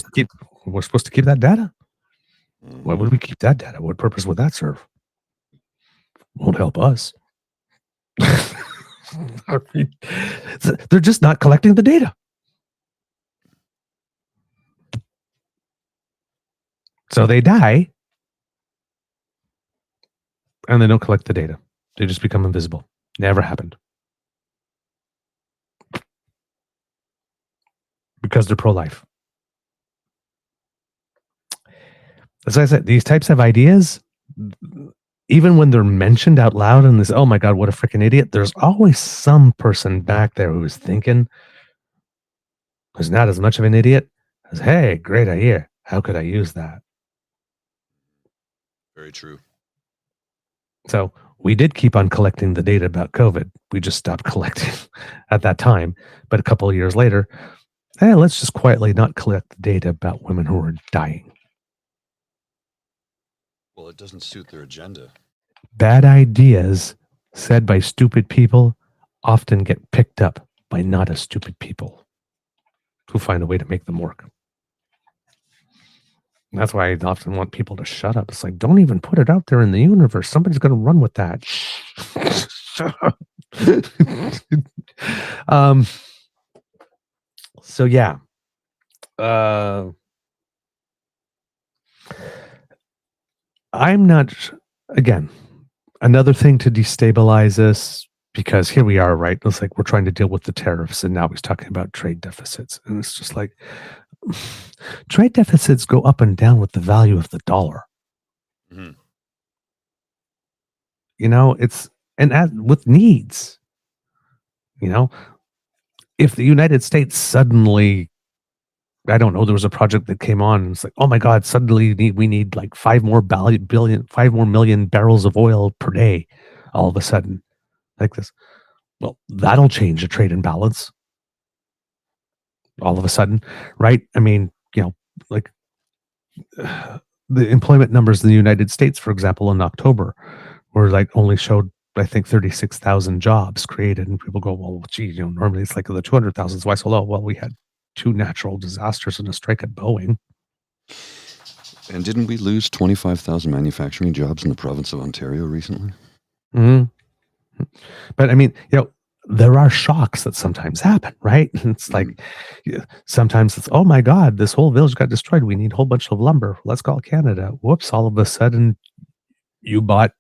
We're supposed to keep that data. Why would we keep that data? What purpose would that serve? Won't help us. They're just not collecting the data. So they die, and they don't collect the data. They just become invisible. Never happened. Because they're pro-life. As I said, these types of ideas, even when they're mentioned out loud and this, oh my God, what a freaking idiot, there's always some person back there who's thinking, who's not as much of an idiot as, hey, great idea. How could I use that? Very true. So we did keep on collecting the data about COVID. We just stopped collecting at that time. But a couple of years later, let's just quietly not collect the data about women who are dying. Well, it doesn't suit their agenda. Bad ideas said by stupid people often get picked up by not as stupid people who find a way to make them work. That's why I often want people to shut up. It's like, don't even put it out there in the universe. Somebody's going to run with that. Shut up. So yeah. I'm not, again, another thing to destabilize us, because here we are, right? It's like we're trying to deal with the tariffs, and now he's talking about trade deficits. And it's just like, trade deficits go up and down with the value of the dollar. Mm-hmm. With needs, if the United States suddenly, I don't know, there was a project that came on, and it's like, oh my God, suddenly we need like 5 more million barrels of oil per day, all of a sudden, like this. Well, that'll change the trade imbalance. all of a sudden, right? I mean, like the employment numbers in the United States, for example, in October, were like only showed, I think, 36,000 jobs created, and people go, well, gee, normally it's like the 200,000. Why so low? Well, we had 2 natural disasters and a strike at Boeing. And didn't we lose 25,000 manufacturing jobs in the province of Ontario recently? Mm-hmm. But I mean, there are shocks that sometimes happen, right? It's like sometimes it's, oh my God, this whole village got destroyed. We need a whole bunch of lumber. Let's call Canada. Whoops! All of a sudden, you bought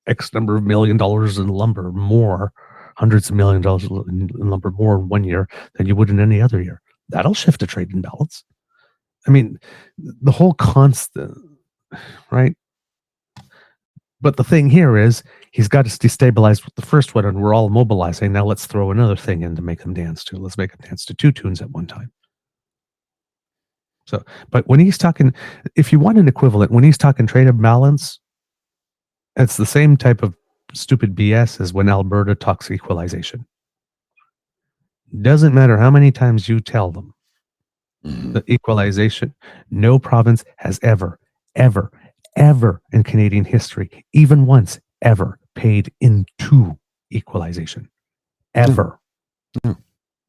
X number of $1 million in lumber more, hundreds of $1 million in lumber more in 1 year than you would in any other year. That'll shift a trade imbalance. I mean, the whole constant, right? But the thing here is he's got us destabilized with the first one, and we're all mobilizing. Now let's throw another thing in to make them dance to. Let's make them dance to 2 tunes at one time. So, but when he's talking, if you want an equivalent, when he's talking trade imbalance, it's the same type of stupid BS as when Alberta talks equalization. Doesn't matter how many times you tell them the equalization, no province has ever in Canadian history, even once, ever paid into equalization. Ever. No.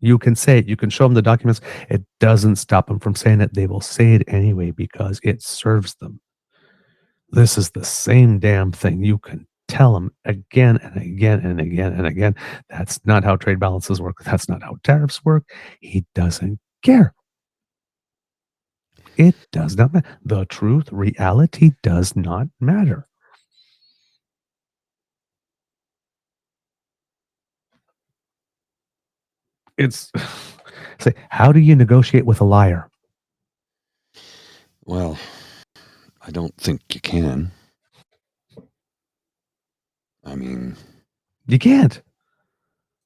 You can say it. You can show them the documents. It doesn't stop them from saying it. They will say it anyway because it serves them. This is the same damn thing. You can tell them again and again and again and again. That's not how trade balances work. That's not how tariffs work. He doesn't care. It does not matter. The truth, reality does not matter. It's say, how do you negotiate with a liar? Well, I don't think you can. I mean, you can't.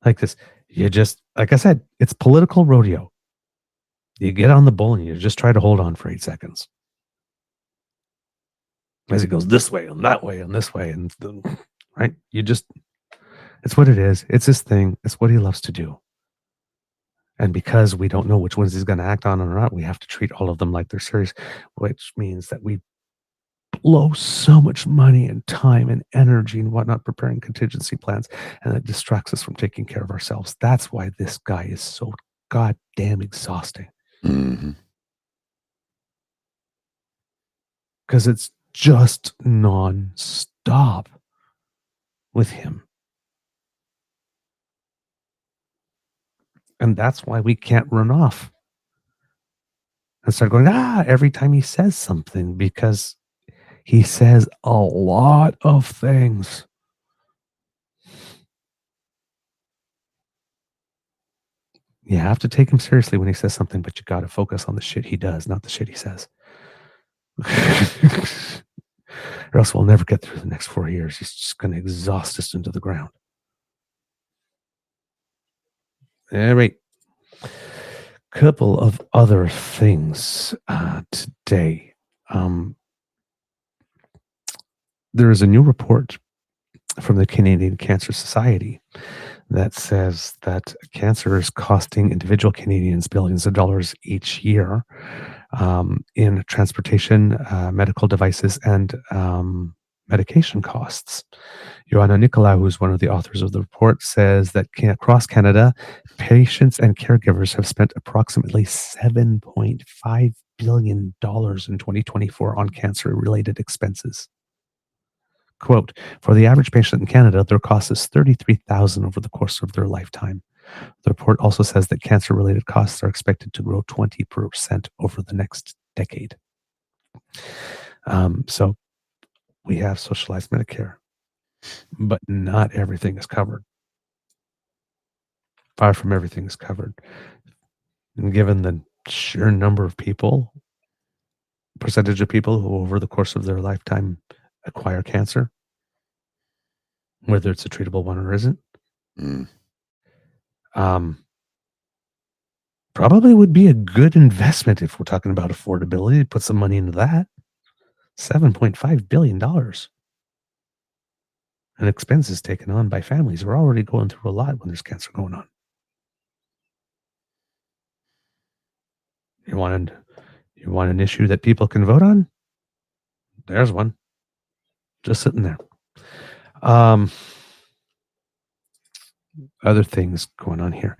Like this, you just, like I said, it's political rodeo. You get on the bull and you just try to hold on for 8 seconds. As it goes this way and that way and this way and right? You just, it's what it is. It's his thing. It's what he loves to do. And because we don't know which ones he's going to act on or not, we have to treat all of them like they're serious, which means that we blow so much money and time and energy and whatnot preparing contingency plans, and it distracts us from taking care of ourselves. That's why this guy is so goddamn exhausting. Because it's just non-stop with him. And that's why we can't run off and start going, every time he says something, because he says a lot of things. You have to take him seriously when he says something, but you got to focus on the shit he does, not the shit he says. Or else we'll never get through the next 4 years. He's just going to exhaust us into the ground. All right. Couple of other things today. There is a new report from the Canadian Cancer Society that says that cancer is costing individual Canadians billions of dollars each year in transportation, medical devices, and medication costs. Joanna Nicolau, who's one of the authors of the report, says that across Canada, patients and caregivers have spent approximately $7.5 billion in 2024 on cancer-related expenses. Quote, for the average patient in Canada, their cost is $33,000 over the course of their lifetime. The report also says that cancer-related costs are expected to grow 20% over the next decade. So we have socialized Medicare, but not everything is covered. Far from everything is covered. And given the sheer number of people, percentage of people who over the course of their lifetime acquire cancer, whether it's a treatable one or isn't, probably would be a good investment if we're talking about affordability to put some money into that. $7.5 billion. And expenses taken on by families. We're already going through a lot when there's cancer going on. You want an issue that people can vote on? There's one. Just sitting there. Other things going on here.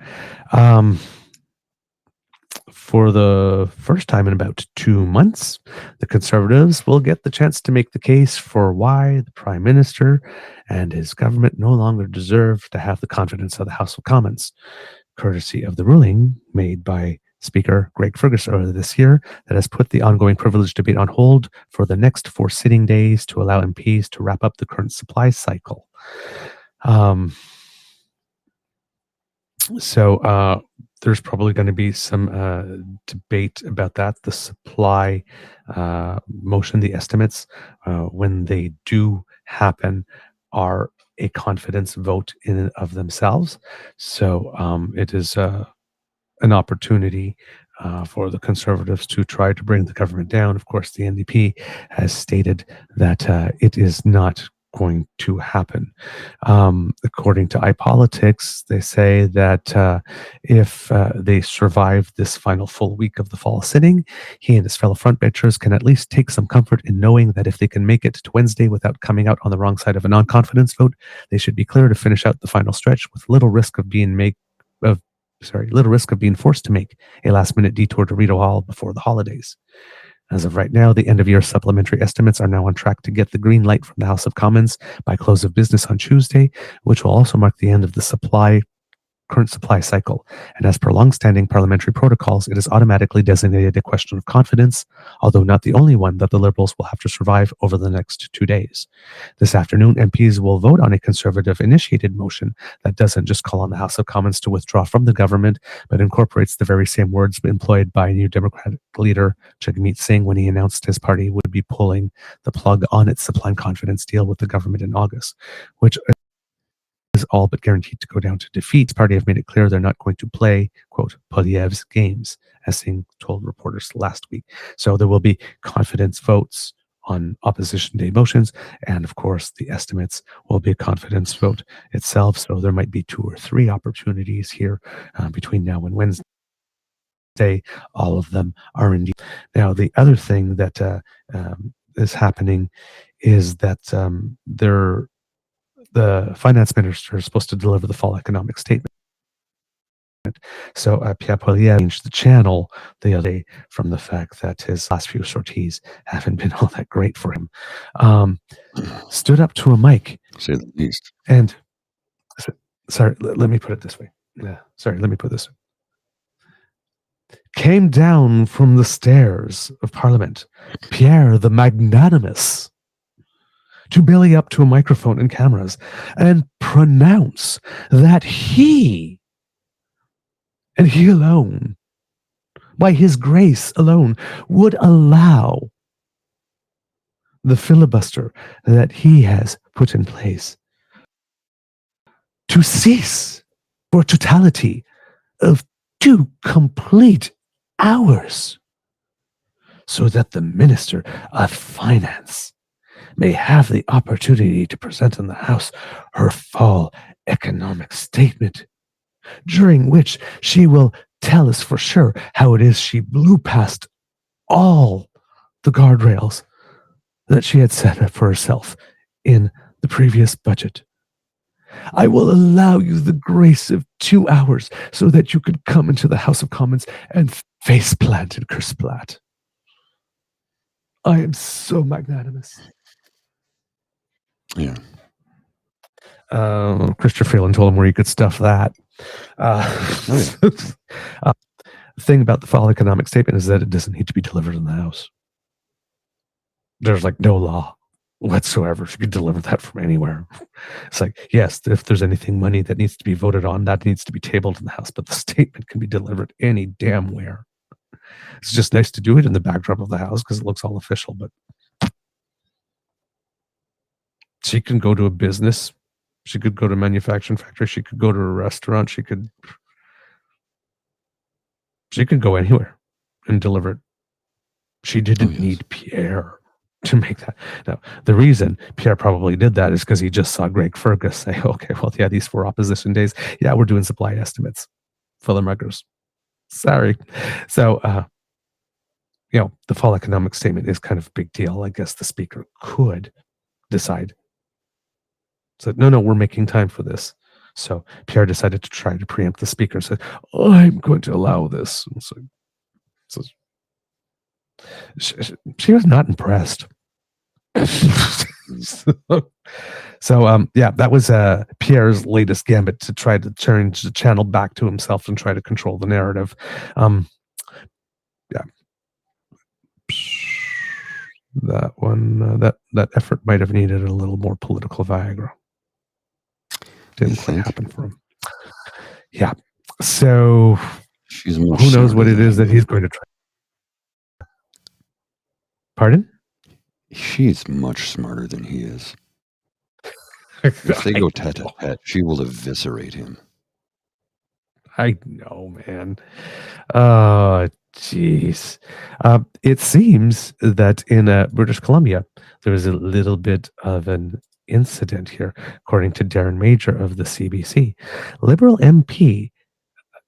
For the first time in about 2 months, the Conservatives will get the chance to make the case for why the Prime Minister and his government no longer deserve to have the confidence of the House of Commons, courtesy of the ruling made by Speaker Greg Fergus earlier this year that has put the ongoing privilege debate on hold for the next 4 sitting days to allow MPs to wrap up the current supply cycle. So there's probably going to be some debate about that. The supply motion, the estimates, when they do happen, are a confidence vote in and of themselves. So it is an opportunity for the Conservatives to try to bring the government down. Of course, the NDP has stated that it is not going to happen. According to iPolitics, they say that if they survive this final full week of the fall sitting, he and his fellow frontbenchers can at least take some comfort in knowing that if they can make it to Wednesday without coming out on the wrong side of a non-confidence vote, they should be clear to finish out the final stretch with little risk of being forced to make a last-minute detour to Rideau Hall before the holidays. As of right now, the end-of-year supplementary estimates are now on track to get the green light from the House of Commons by close of business on Tuesday, which will also mark the end of the current supply cycle. And as per long-standing parliamentary protocols, it is automatically designated a question of confidence, although not the only one that the Liberals will have to survive over the next 2 days. This afternoon, MPs will vote on a Conservative-initiated motion that doesn't just call on the House of Commons to withdraw from the government, but incorporates the very same words employed by New Democratic leader Jagmeet Singh when he announced his party would be pulling the plug on its supply and confidence deal with the government in August, which is all but guaranteed to go down to defeat. The party have made it clear they're not going to play, quote, Poilievre's games, as Singh told reporters last week. So there will be confidence votes on opposition day motions, and of course the estimates will be a confidence vote itself. So there might be 2 or 3 opportunities here between now and Wednesday. All of them are indeed. Now, the other thing that is happening is that the finance minister is supposed to deliver the fall economic statement. So Pierre Poilievre changed the channel the other day from the fact that his last few sorties haven't been all that great for him. Stood up to a mic. Say the least. And, sorry, let me put it this way. Let me put this way. Came down from the stairs of Parliament, Pierre the Magnanimous, to belly up to a microphone and cameras and pronounce that he, and he alone, by his grace alone, would allow the filibuster that he has put in place to cease for totality of 2 complete hours, so that the Minister of Finance may have the opportunity to present in the House her fall economic statement, during which she will tell us for sure how it is she blew past all the guardrails that she had set up for herself in the previous budget. I will allow you the grace of 2 hours so that you could come into the House of Commons and face plant and curse plat. I am so magnanimous. Yeah. Christopher Freeland told him where he could stuff that. The thing about the fall economic statement is that it doesn't need to be delivered in the House. There's like no law whatsoever. You could deliver that from anywhere. It's like, yes, if there's anything money that needs to be voted on, that needs to be tabled in the House, but the statement can be delivered any damn where. It's just nice to do it in the backdrop of the House because it looks all official, but she can go to a business. She could go to a manufacturing factory. She could go to a restaurant. She could go anywhere and deliver it. She didn't need Pierre to make that. Now, the reason Pierre probably did that is because he just saw Greg Fergus say, okay, well, yeah, these 4 opposition days, yeah, we're doing supply estimates for the muggers. Sorry. So the fall economic statement is kind of a big deal. I guess the speaker could decide. So, no, we're making time for this. So Pierre decided to try to preempt the speaker and said, I'm going to allow this. So she was not impressed. That was Pierre's latest gambit to try to turn the channel back to himself and try to control the narrative. That one, that effort might have needed a little more political Viagra. Didn't quite happen for him. Yeah. So who knows what it is that he's going to try. Pardon? She's much smarter than he is. If they go tete-a-tete, she will eviscerate him. I know, man. Oh, jeez. It seems that in British Columbia, there was a little bit of an incident here, according to Darren Major of the CBC. Liberal MP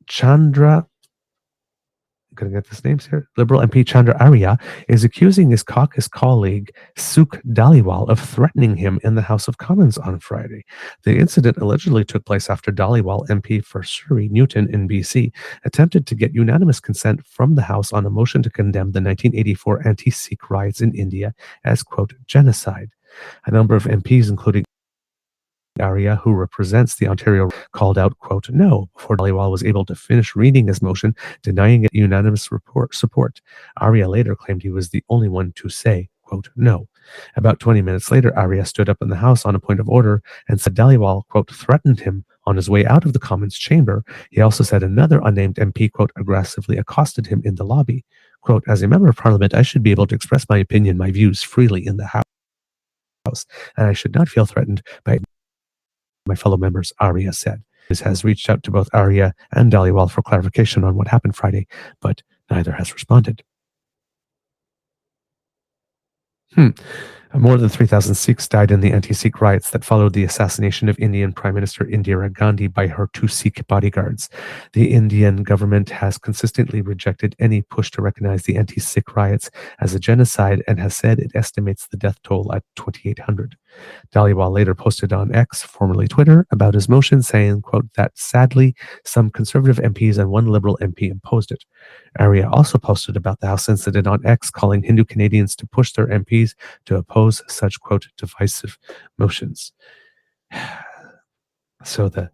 Chandra, I'm going to get this names here. Liberal MP Chandra Arya is accusing his caucus colleague Sukh Dhaliwal of threatening him in the House of Commons on Friday. The incident allegedly took place after Dhaliwal, MP for Surrey Newton in BC, attempted to get unanimous consent from the House on a motion to condemn the 1984 anti-Sikh riots in India as, quote, genocide. A number of MPs, including Arya, who represents the Ontario, called out, quote, no, before Dhaliwal was able to finish reading his motion, denying it unanimous support. Arya later claimed he was the only one to say, quote, no. About 20 minutes later, Arya stood up in the House on a point of order and said Dhaliwal, quote, threatened him on his way out of the Commons chamber. He also said another unnamed MP, quote, aggressively accosted him in the lobby. Quote, as a member of Parliament, I should be able to express my opinion, my views freely in the House, and I should not feel threatened by my fellow members, Arya said. This has reached out to both Arya and Dhaliwal for clarification on what happened Friday, but neither has responded. More than 3,000 Sikhs died in the anti-Sikh riots that followed the assassination of Indian Prime Minister Indira Gandhi by her 2 Sikh bodyguards. The Indian government has consistently rejected any push to recognize the anti-Sikh riots as a genocide and has said it estimates the death toll at 2,800. Dhaliwal later posted on X, formerly Twitter, about his motion, saying, quote, that sadly, some Conservative MPs and one Liberal MP opposed it. Arya also posted about the House incident on X, calling Hindu Canadians to push their MPs to oppose such, quote, divisive motions. So the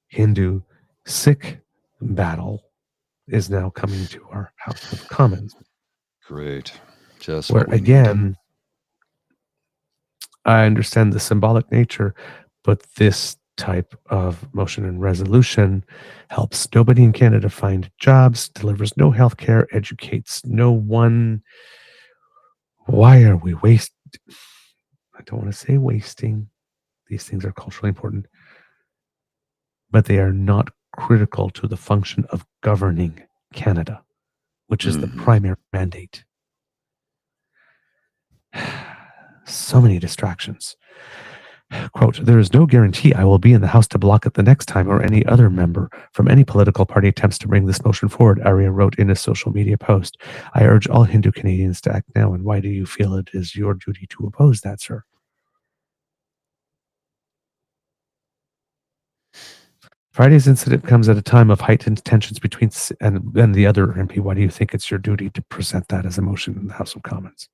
Hindu-Sikh battle is now coming to our House of Commons. Great. Just where, again, I understand the symbolic nature, but this type of motion and resolution helps nobody in Canada find jobs, delivers no health care, educates no one. Why are we wasting? I don't want to say wasting. These things are culturally important, but they are not critical to the function of governing Canada, which is the primary mandate. So many distractions. Quote, there is no guarantee I will be in the House to block it the next time or any other member from any political party attempts to bring this motion forward, Arya wrote in a social media post. I urge all Hindu Canadians to act now. And why do you feel it is your duty to oppose that, sir? Friday's incident comes at a time of heightened tensions between and the other MP. Why do you think it's your duty to present that as a motion in the House of Commons?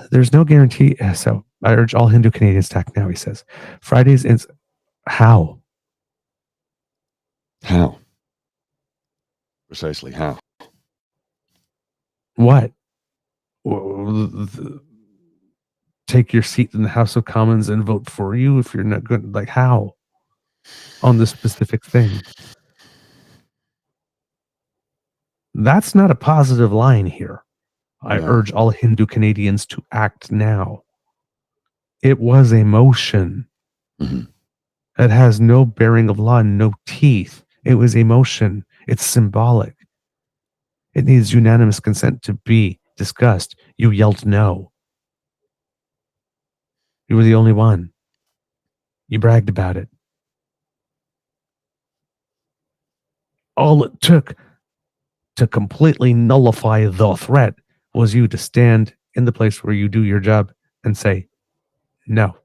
There's no guarantee. So I urge all Hindu Canadians to act now, he says. Friday's how? How? Precisely how? What? Take your seat in the House of Commons and vote for you if you're not good. Like, how? On this specific thing. That's not a positive line here. I urge all Hindu Canadians to act now. It was a motion. It has no bearing of law, no teeth. It was a motion. It's symbolic. It needs unanimous consent to be discussed. You yelled no. You were the only one. You bragged about it. All it took to completely nullify the threat was you to stand in the place where you do your job and say, no.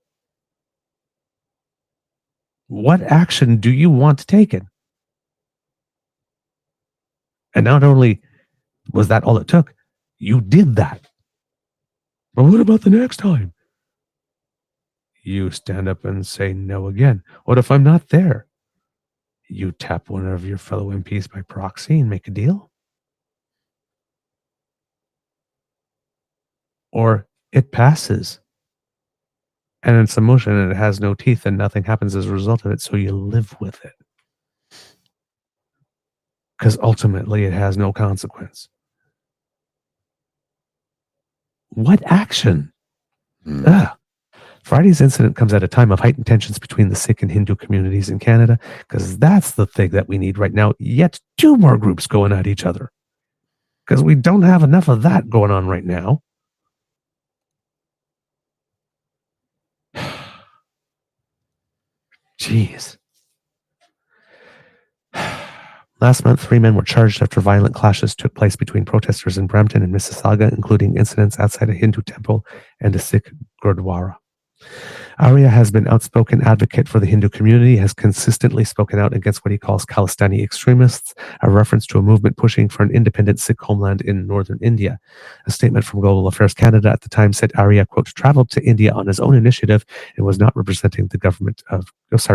What action do you want taken? And not only was that all it took, you did that. But what about the next time? You stand up and say no again. What if I'm not there? You tap one of your fellow MPs by proxy and make a deal? Or it passes and it's a motion and it has no teeth and nothing happens as a result of it, so you live with it. Because ultimately it has no consequence. What action? Friday's incident comes at a time of heightened tensions between the Sikh and Hindu communities in Canada, because that's the thing that we need right now. Yet two more groups going at each other. Because we don't have enough of that going on right now. Jeez. Last month, 3 men were charged after violent clashes took place between protesters in Brampton and Mississauga, including incidents outside a Hindu temple and a Sikh Gurdwara. Arya has been an outspoken advocate for the Hindu community, has consistently spoken out against what he calls Khalistani extremists, a reference to a movement pushing for an independent Sikh homeland in northern India. A statement from Global Affairs Canada at the time said Arya, quote, traveled to India on his own initiative and was not representing the government of,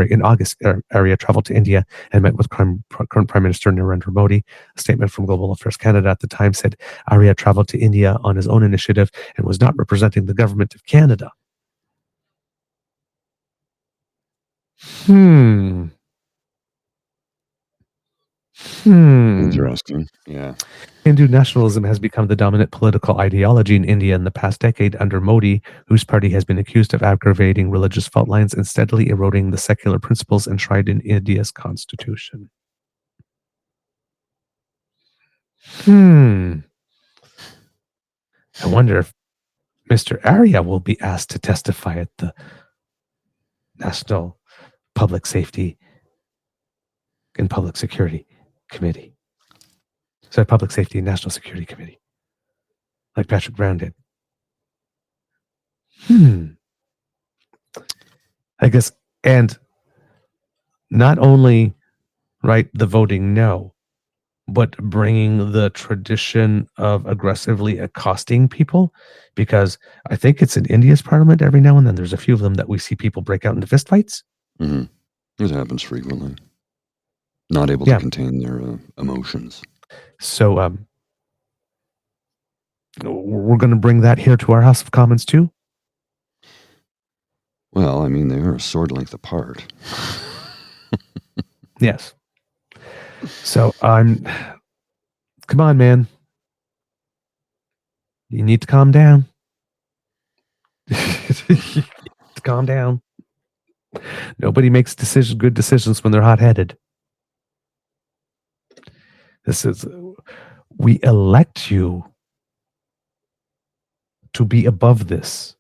in August, Arya traveled to India and met with current Prime Minister Narendra Modi. A statement from Global Affairs Canada at the time said Arya traveled to India on his own initiative and was not representing the government of Canada. Interesting. Yeah. Hindu nationalism has become the dominant political ideology in India in the past decade under Modi, whose party has been accused of aggravating religious fault lines and steadily eroding the secular principles enshrined in India's constitution. I wonder if Mr. Arya will be asked to testify at the National Public Safety and Public Security Committee. So Public Safety and National Security Committee. Like Patrick Brown did. I guess, and not only, right, the voting no, but bringing the tradition of aggressively accosting people, because I think it's in India's parliament every now and then there's a few of them that we see people break out into fistfights. It happens frequently. Not able to contain their emotions. So we're going to bring that here to our House of Commons too? Well, I mean, they are a sword length apart. Yes. So come on, man. You need to calm down. Calm down. Nobody makes good decisions when they're hot-headed. We elect you to be above this.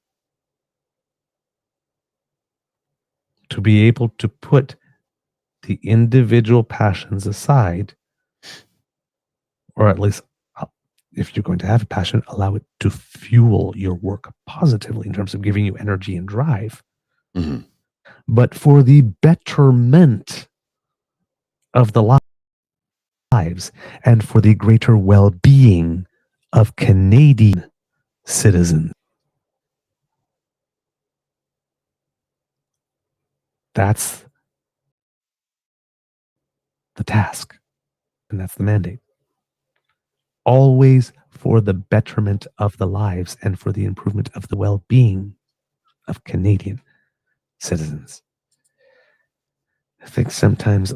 To be able to put the individual passions aside, or at least if you're going to have a passion, allow it to fuel your work positively in terms of giving you energy and drive. But for the betterment of the lives and for the greater well-being of Canadian citizens. That's the task, and that's the mandate. Always for the betterment of the lives and for the improvement of the well-being of Canadian citizens. I think sometimes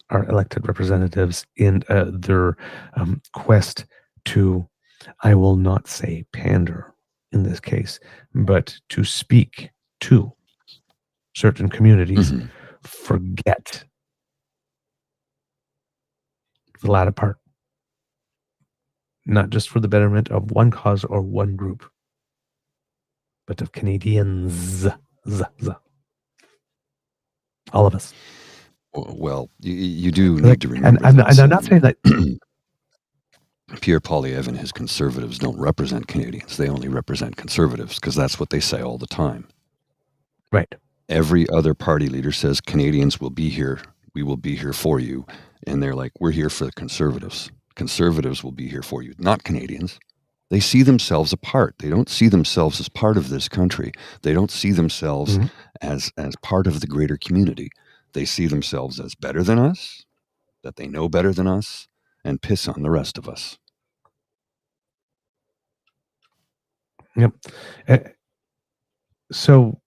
our elected representatives in their quest to, I will not say pander in this case, but to speak to certain communities, forget the latter part. Not just for the betterment of one cause or one group, but of Canadians. All of us. Well, you do need to remember. And I'm not saying that. Pierre Poilievre and his conservatives don't represent Canadians. They only represent conservatives because that's what they say all the time. Right. Every other party leader says Canadians will be here. We will be here for you. And they're like, we're here for the conservatives. Conservatives will be here for you, not Canadians. They see themselves apart. They don't see themselves as part of this country. They don't see themselves as part of the greater community. They see themselves as better than us, that they know better than us, and piss on the rest of us. Yep. So,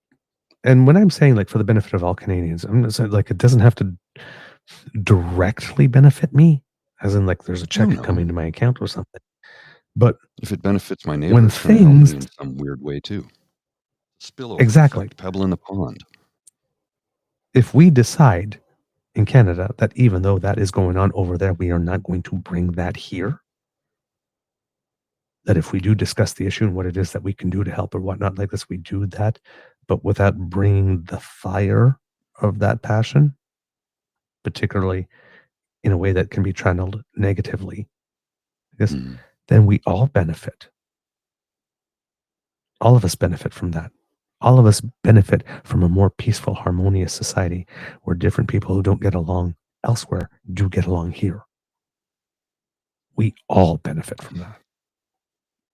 and when I'm saying like for the benefit of all Canadians, I'm not saying like it doesn't have to directly benefit me, as in like there's a check coming to my account or something. But if it benefits my neighbor, when it's going to help things me in some weird way too. Spillover exactly effect, pebble in the pond. If we decide in Canada that even though that is going on over there, we are not going to bring that here, that if we do discuss the issue and what it is that we can do to help or whatnot like this, we do that, but without bringing the fire of that passion, particularly in a way that can be channeled negatively, because then we all benefit. All of us benefit from that. All of us benefit from a more peaceful, harmonious society where different people who don't get along elsewhere do get along here. We all benefit from that.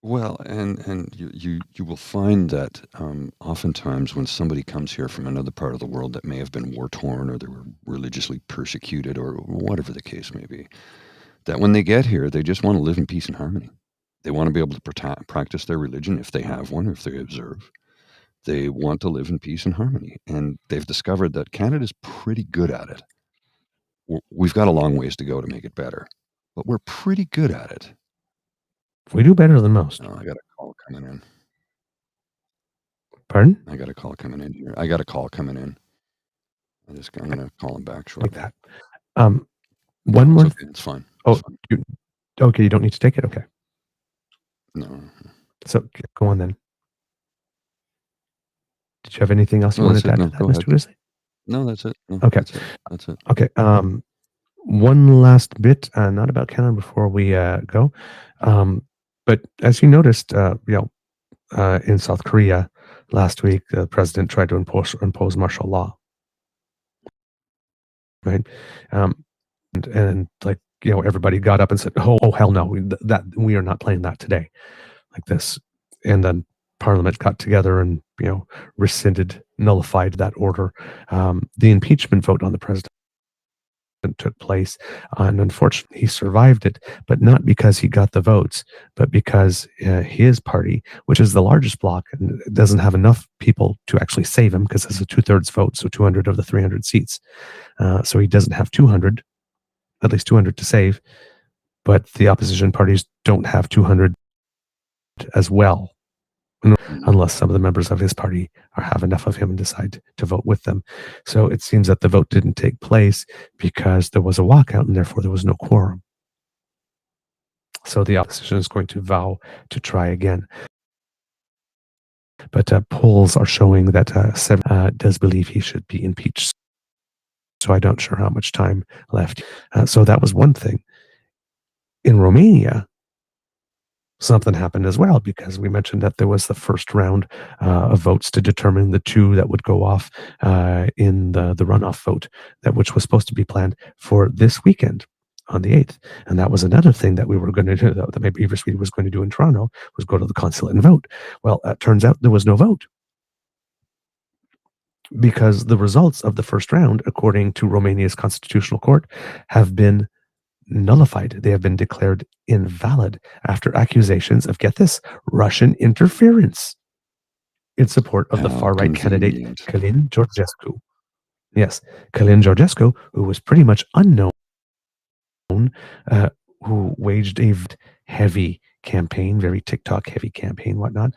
Well, and you will find that oftentimes when somebody comes here from another part of the world that may have been war-torn or they were religiously persecuted or whatever the case may be, that when they get here, they just want to live in peace and harmony. They want to be able to practice their religion if they have one or if they observe. They want to live in peace and harmony. And they've discovered that Canada's pretty good at it. We've got a long ways to go to make it better, but we're pretty good at it. We do better than most. Oh, I got a call coming in. Pardon? I got a call coming in here. I got a call coming in. I'm going to call him back shortly. Like that. One more. Okay. It's fine. Oh, okay. You don't need to take it. Okay. No. So go on then. Did you have anything else you wanted to add to that, Mr. Grizzly? No, that's it. No, okay. That's it. Okay. One last bit, not about Canada before we go. But as you noticed, in South Korea last week, the president tried to impose martial law. Right. And like, everybody got up and said, oh hell no, we are not playing that today like this. And then Parliament got together and, rescinded, nullified that order. The impeachment vote on the president took place, and unfortunately he survived it, but not because he got the votes, but because his party, which is the largest bloc, and doesn't have enough people to actually save him because it's a 2/3 vote, so 200 of the 300 seats. So he doesn't have 200, at least 200 to save, but the opposition parties don't have 200 as well, unless some of the members of his party have enough of him and decide to vote with them. So it seems that the vote didn't take place because there was a walkout and therefore there was no quorum. So the opposition is going to vow to try again. But polls are showing that Seven does believe he should be impeached. So I don't sure how much time left. So that was one thing. In Romania, something happened as well, because we mentioned that there was the first round of votes to determine the two that would go off in the runoff vote, which was supposed to be planned for this weekend on the 8th. And that was another thing that we were going to do, that maybe Beaver was going to do in Toronto, was go to the consulate and vote. Well, it turns out there was no vote, because the results of the first round, according to Romania's constitutional court, have been nullified. They have been declared invalid after accusations of, get this, Russian interference in support of the far-right candidate Călin Georgescu. Yes, Călin Georgescu, who was pretty much unknown, who waged a heavy campaign, very TikTok-heavy campaign, whatnot,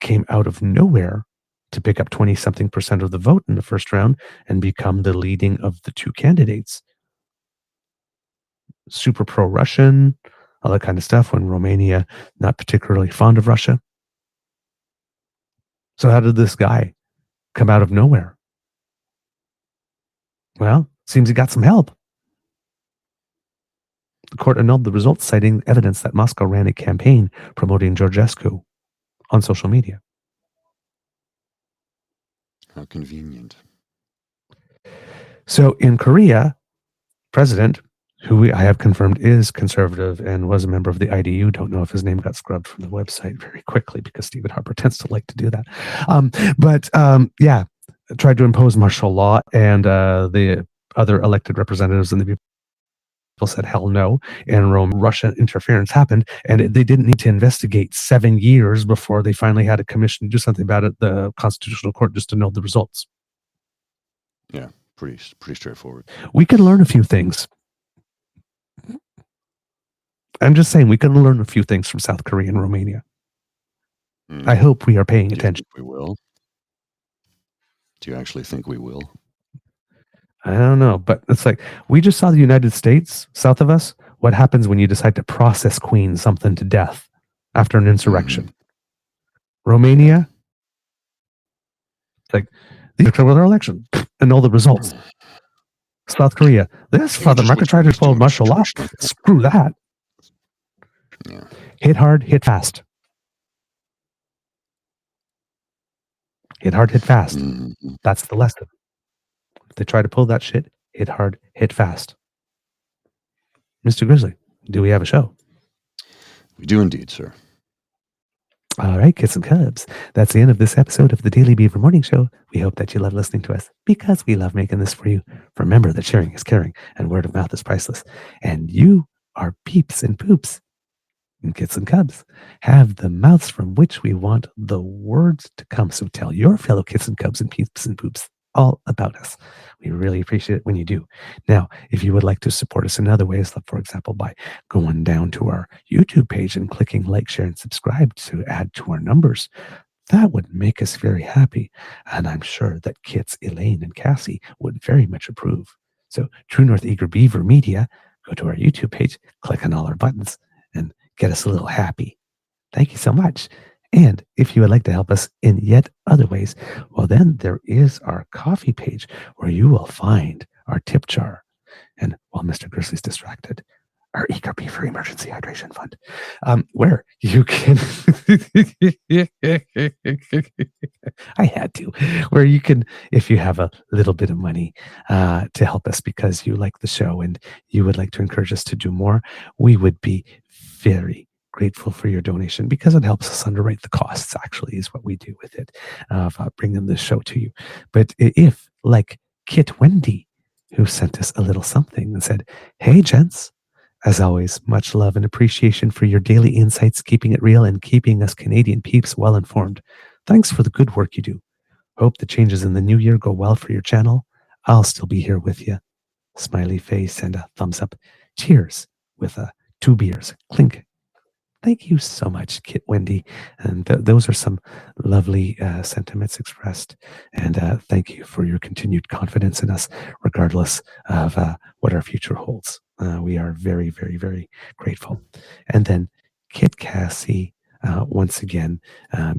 came out of nowhere to pick up 20-something% of the vote in the first round and become the leading of the two candidates. Super pro-Russian, all that kind of stuff, when Romania not particularly fond of Russia. So how did this guy come out of nowhere? Well, seems he got some help. The court annulled the results, citing evidence that Moscow ran a campaign promoting Georgescu on social media. How convenient. So in Korea, President, who I have confirmed is conservative and was a member of the IDU, don't know if his name got scrubbed from the website very quickly because Stephen Harper tends to like to do that. Tried to impose martial law, and the other elected representatives and the people said hell no. And Russian interference happened, and they didn't need to investigate 7 years before they finally had a commission to do something about it. The Constitutional Court just annulled the results. Yeah, pretty straightforward. We can learn a few things. I'm just saying we can learn a few things from South Korea and Romania. I hope we are paying attention. We will. Do you actually think we will? I don't know, but it's like we just saw the United States south of us. What happens when you decide to process Queen something to death after an insurrection? Romania, it's like these are with our election and all the results. South Korea, this Father Market tried to follow martial law. Screw that. Yeah. Hit hard, hit fast. Hit hard, hit fast. That's the lesson. If they try to pull that shit, hit hard, hit fast. Mr. Grizzly, do we have a show? We do indeed, sir. All right, kids and cubs. That's the end of this episode of the Daily Beaver Morning Show. We hope that you love listening to us because we love making this for you. Remember that sharing is caring and word of mouth is priceless. And you are peeps and poops. And kids and cubs have the mouths from which we want the words to come. So tell your fellow kids and cubs and peeps and poops all about us. We really appreciate it when you do. Now, if you would like to support us in other ways, like for example, by going down to our YouTube page and clicking like, share, and subscribe to add to our numbers, that would make us very happy. And I'm sure that Kits, Elaine, and Cassie would very much approve. So True North Eager Beaver Media, go to our YouTube page, click on all our buttons, and get us a little happy. Thank you so much. And if you would like to help us in yet other ways, well, then there is our coffee page where you will find our tip jar. And while Mr. Grizzly's distracted, our Eager Beaver Emergency Hydration Fund, where you can, I had to, where you can, if you have a little bit of money to help us because you like the show and you would like to encourage us to do more, we would be very grateful for your donation because it helps us underwrite the costs, actually, is what we do with it, of bringing this show to you. But if, like Kit Wendy, who sent us a little something and said, "Hey, gents, as always, much love and appreciation for your daily insights, keeping it real and keeping us Canadian peeps well informed. Thanks for the good work you do. Hope the changes in the new year go well for your channel. I'll still be here with you." Smiley face and a thumbs up. Cheers with 2 beers. Clink. Thank you so much, Kit Wendy. And those are some lovely sentiments expressed. And thank you for your continued confidence in us, regardless of what our future holds. We are very, very, very grateful. And then Kit Cassie, once again,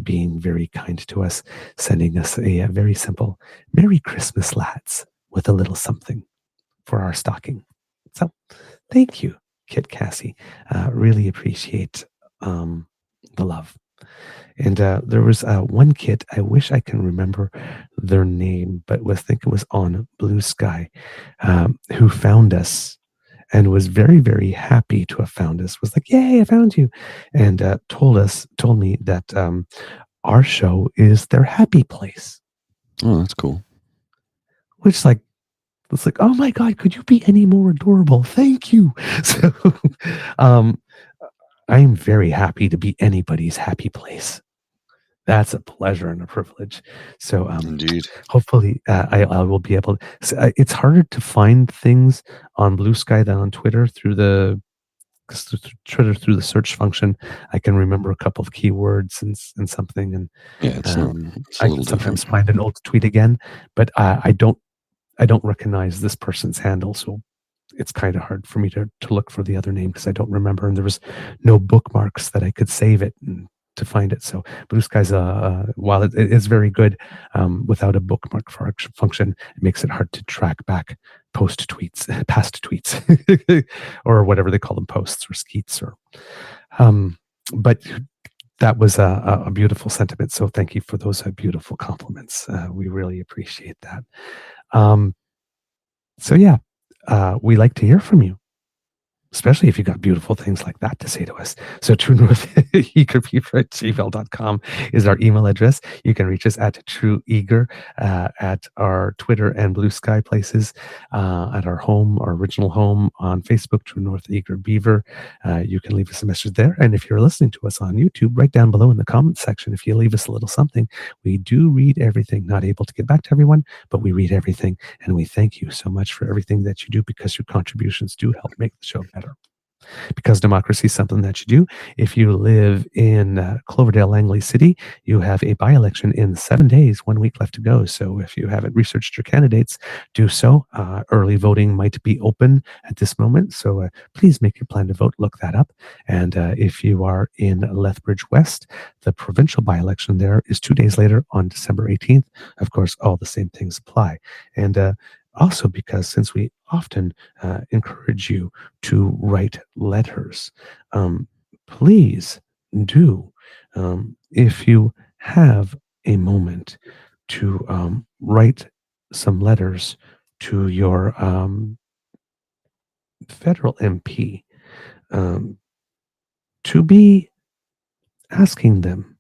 being very kind to us, sending us a very simple Merry Christmas, lads, with a little something for our stocking. So thank you, Kit Cassie. Really appreciate the love. And there was one kid, I wish I can remember their name, but I think it was on Blue Sky, who found us and was very, very happy to have found us, was like, "Yay, I found you." And told me that our show is their happy place. Oh, that's cool. Which it's like, oh my God, could you be any more adorable? Thank you. So I'm very happy to be anybody's happy place. That's a pleasure and a privilege. So Indeed. Hopefully I will be able to. It's harder to find things on Blue Sky than on Twitter through the search function. I can remember a couple of keywords and something, and yeah, it's a I little can sometimes different. find an old tweet again, but I don't recognize this person's handle, so it's kind of hard for me to look for the other name because I don't remember, and there was no bookmarks that I could save it and to find it. So Blue Sky's while it is very good, without a bookmark function, it makes it hard to track back past tweets, or whatever they call them, posts or skeets, or but that was a beautiful sentiment. So thank you for those beautiful compliments. We really appreciate that. So yeah, we like to hear from you, especially if you got beautiful things like that to say to us. So truenortheager@gmail.com is our email address. You can reach us at trueeager at our Twitter and Blue Sky places, at our home, our original home on Facebook, True North Eager Beaver. You can leave us a message there. And if you're listening to us on YouTube, right down below in the comments section, if you leave us a little something, we do read everything. Not able to get back to everyone, but we read everything. And we thank you so much for everything that you do, because your contributions do help make the show better. Because democracy is something that you do. If you live in Cloverdale, Langley City, you have a by-election in 7 days, 1 week left to go. So if you haven't researched your candidates, do so. Early voting might be open at this moment. So please make your plan to vote. Look that up. And if you are in Lethbridge West, the provincial by-election there is 2 days later on December 18th. Of course, all the same things apply. And also, because since we often encourage you to write letters, please do, if you have a moment, to write some letters to your federal MP, to be asking them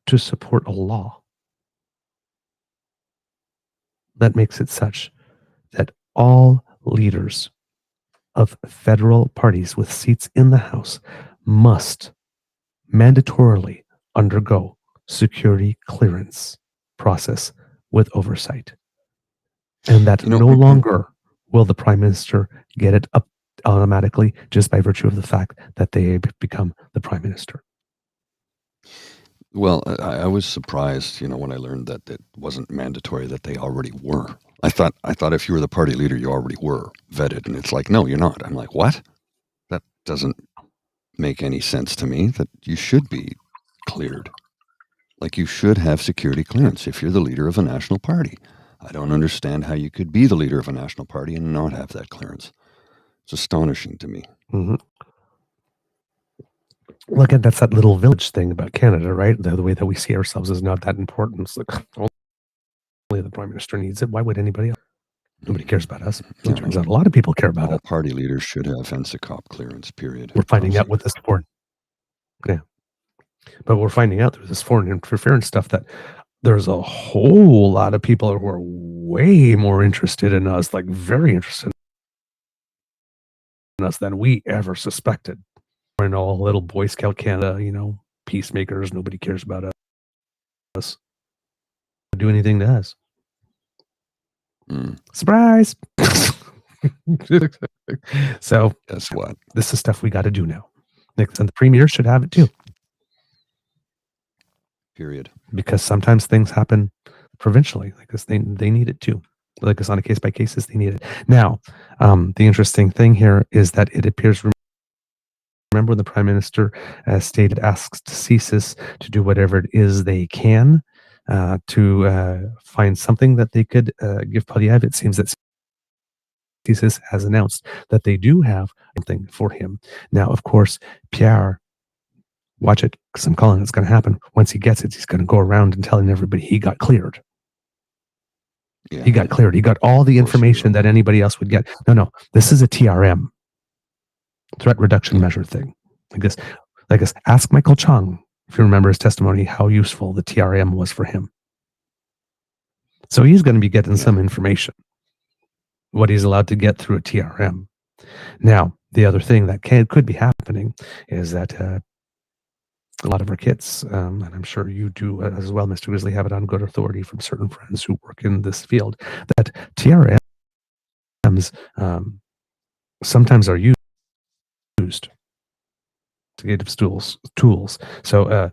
to support a law that makes it such that all leaders of federal parties with seats in the House must mandatorily undergo security clearance process with oversight. And that no longer will the Prime Minister get it up automatically just by virtue of the fact that they become the Prime Minister. Well, I was surprised, when I learned that it wasn't mandatory, that they already were. I thought if you were the party leader, you already were vetted. And it's like, no, you're not. I'm like, what? That doesn't make any sense to me, that you should be cleared. Like, you should have security clearance if you're the leader of a national party. I don't understand how you could be the leader of a national party and not have that clearance. It's astonishing to me. Mm-hmm. Look at that's that little village thing about Canada, right? The way that we see ourselves is not that important. It's like, only the Prime Minister needs it. Why would anybody else? Nobody cares about us. It turns out a lot of people care about all it. Party leaders should have NSICOP clearance, period. We're finding out with this foreign. Yeah. But we're finding out through this foreign interference stuff that there's a whole lot of people who are way more interested in us, like very interested in us than we ever suspected. In all little Boy Scout Canada, peacemakers, nobody cares about us. Do anything to us. Surprise! So guess what? This is stuff we got to do now. And the Premier should have it too. Period. Because sometimes things happen provincially like this. They need it too. Like it's on a case by cases, they need it. Now, the interesting thing here is that it appears. Remember when the Prime Minister stated asks CSIS to do whatever it is they can to find something that they could give Polyev. It seems that CSIS has announced that they do have something for him. Now, of course, Pierre, watch it, because I'm calling it's going to happen. Once he gets it, he's going to go around and telling everybody he got cleared. Yeah, he got cleared. He got all the information that anybody else would get. No, this is a TRM. Threat reduction measure thing. Like this. Ask Michael Chung, if you remember his testimony, how useful the TRM was for him. So he's going to be getting some information, what he's allowed to get through a TRM. Now, the other thing that could be happening is that a lot of our kids, and I'm sure you do as well, Mr. Grizzly, have it on good authority from certain friends who work in this field, that TRMs sometimes are used investigative tools. So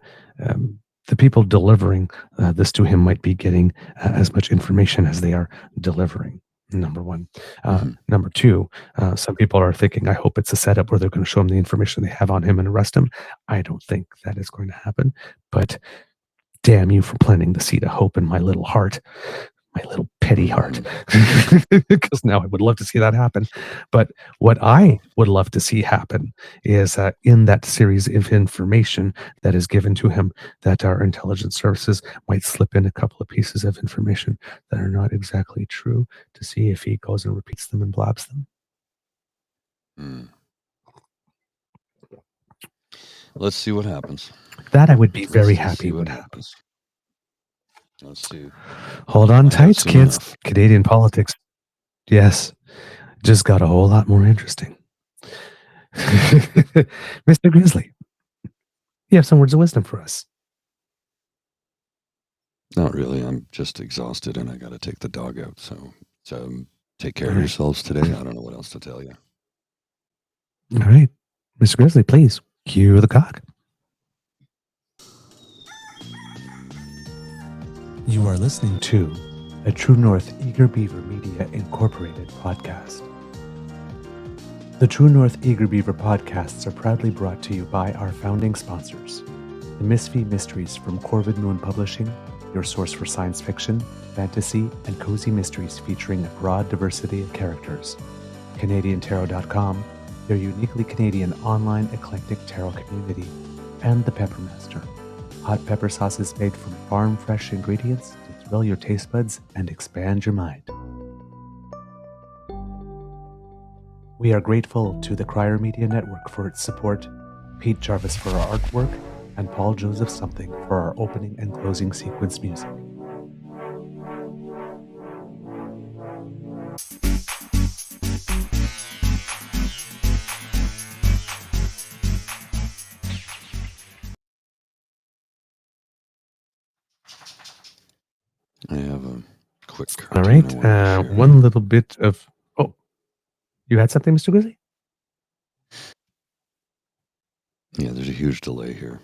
the people delivering this to him might be getting as much information as they are delivering. Number one. Number two, some people are thinking, I hope it's a setup where they're going to show him the information they have on him and arrest him. I don't think that is going to happen, but damn you for planting the seed of hope in my little heart. my little petty heart, because now I would love to see that happen. But what I would love to see happen is in that series of information that is given to him, that our intelligence services might slip in a couple of pieces of information that are not exactly true, to see if he goes and repeats them and blabs them. Let's see what happens. That I would be very happy would happen. Let's see. Hold on tight, kids. Enough. Canadian politics, yes, just got a whole lot more interesting. Mr. Grizzly, you have some words of wisdom for us? Not really. I'm just exhausted and I got to take the dog out. So take care of yourselves today. I don't know what else to tell you. All right. Mr. Grizzly, please cue the cock. You are listening to a True North Eager Beaver Media Incorporated podcast. The True North Eager Beaver podcasts are proudly brought to you by our founding sponsors, the Misfit Mysteries from Corvid Moon Publishing, your source for science fiction, fantasy, and cozy mysteries featuring a broad diversity of characters, CanadianTarot.com, their uniquely Canadian online eclectic tarot community, and the Peppermaster, hot pepper sauces made from farm-fresh ingredients to thrill your taste buds and expand your mind. We are grateful to the Crier Media Network for its support, Pete Jarvis for our artwork, and Paul Joseph Something for our opening and closing sequence music. I have a quick. All right. One little bit of. Oh, you had something, Mr. Grizzly? Yeah, there's a huge delay here.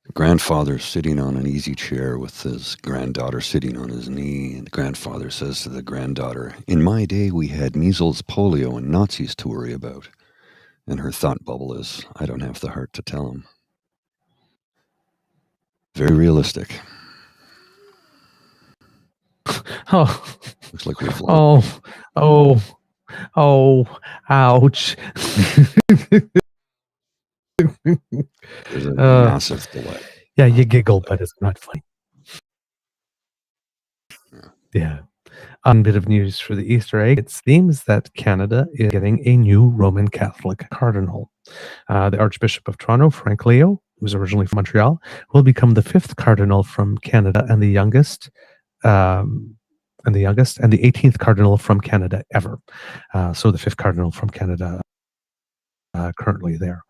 The grandfather sitting on an easy chair with his granddaughter sitting on his knee, and the grandfather says to the granddaughter, "In my day, we had measles, polio, and Nazis to worry about." And her thought bubble is, "I don't have the heart to tell him." Very realistic. Oh, looks like we've lost. Ouch. There's a massive delay. Yeah, you giggle, but it's not funny. Yeah. A bit of news for the Easter egg. It seems that Canada is getting a new Roman Catholic cardinal. The Archbishop of Toronto, Frank Leo, who's originally from Montreal, will become the 5th cardinal from Canada and the youngest and the 18th cardinal from Canada ever. So the 5th cardinal from Canada currently there,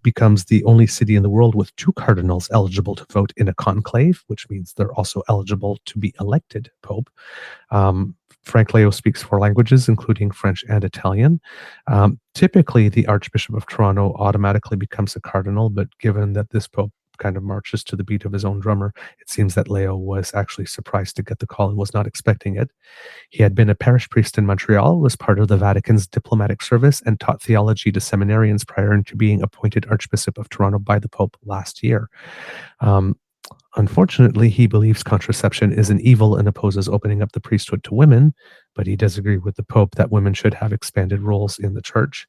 becomes the only city in the world with 2 cardinals eligible to vote in a conclave, which means they're also eligible to be elected pope. Frank Leo speaks 4 languages, including French and Italian. Typically, the Archbishop of Toronto automatically becomes a cardinal, but given that this pope kind of marches to the beat of his own drummer, it seems that Leo was actually surprised to get the call and was not expecting it. He had been a parish priest in Montreal, was part of the Vatican's diplomatic service, and taught theology to seminarians prior to being appointed Archbishop of Toronto by the Pope last year. Unfortunately, he believes contraception is an evil and opposes opening up the priesthood to women, but he does agree with the Pope that women should have expanded roles in the church.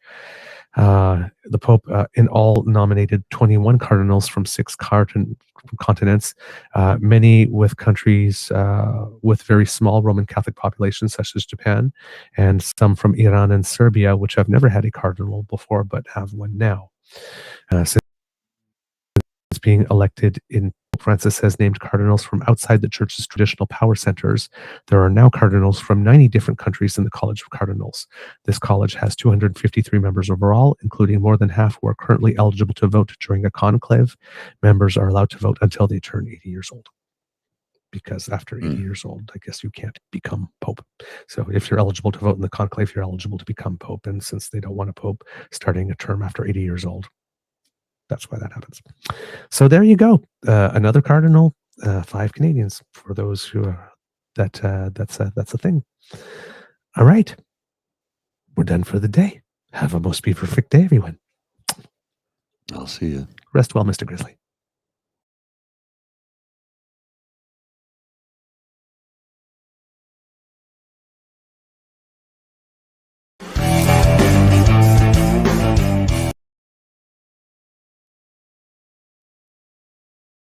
The Pope in all nominated 21 cardinals from 6 continents, many with countries with very small Roman Catholic populations, such as Japan, and some from Iran and Serbia, which have never had a cardinal before but have one now. Since being elected in, Francis has named cardinals from outside the church's traditional power centers. There are now cardinals from 90 different countries in the College of Cardinals. This college has 253 members overall, including more than half who are currently eligible to vote during a conclave. Members are allowed to vote until they turn 80 years old. Because after 80 years old, I guess you can't become pope. So if you're eligible to vote in the conclave, you're eligible to become pope. And since they don't want a pope starting a term after 80 years old, that's why that happens. So there you go. Another cardinal, 5 Canadians for those who are that's a thing. All right. We're done for the day. Have a most beaver-fic day, everyone. I'll see you. Rest well, Mr. Grizzly.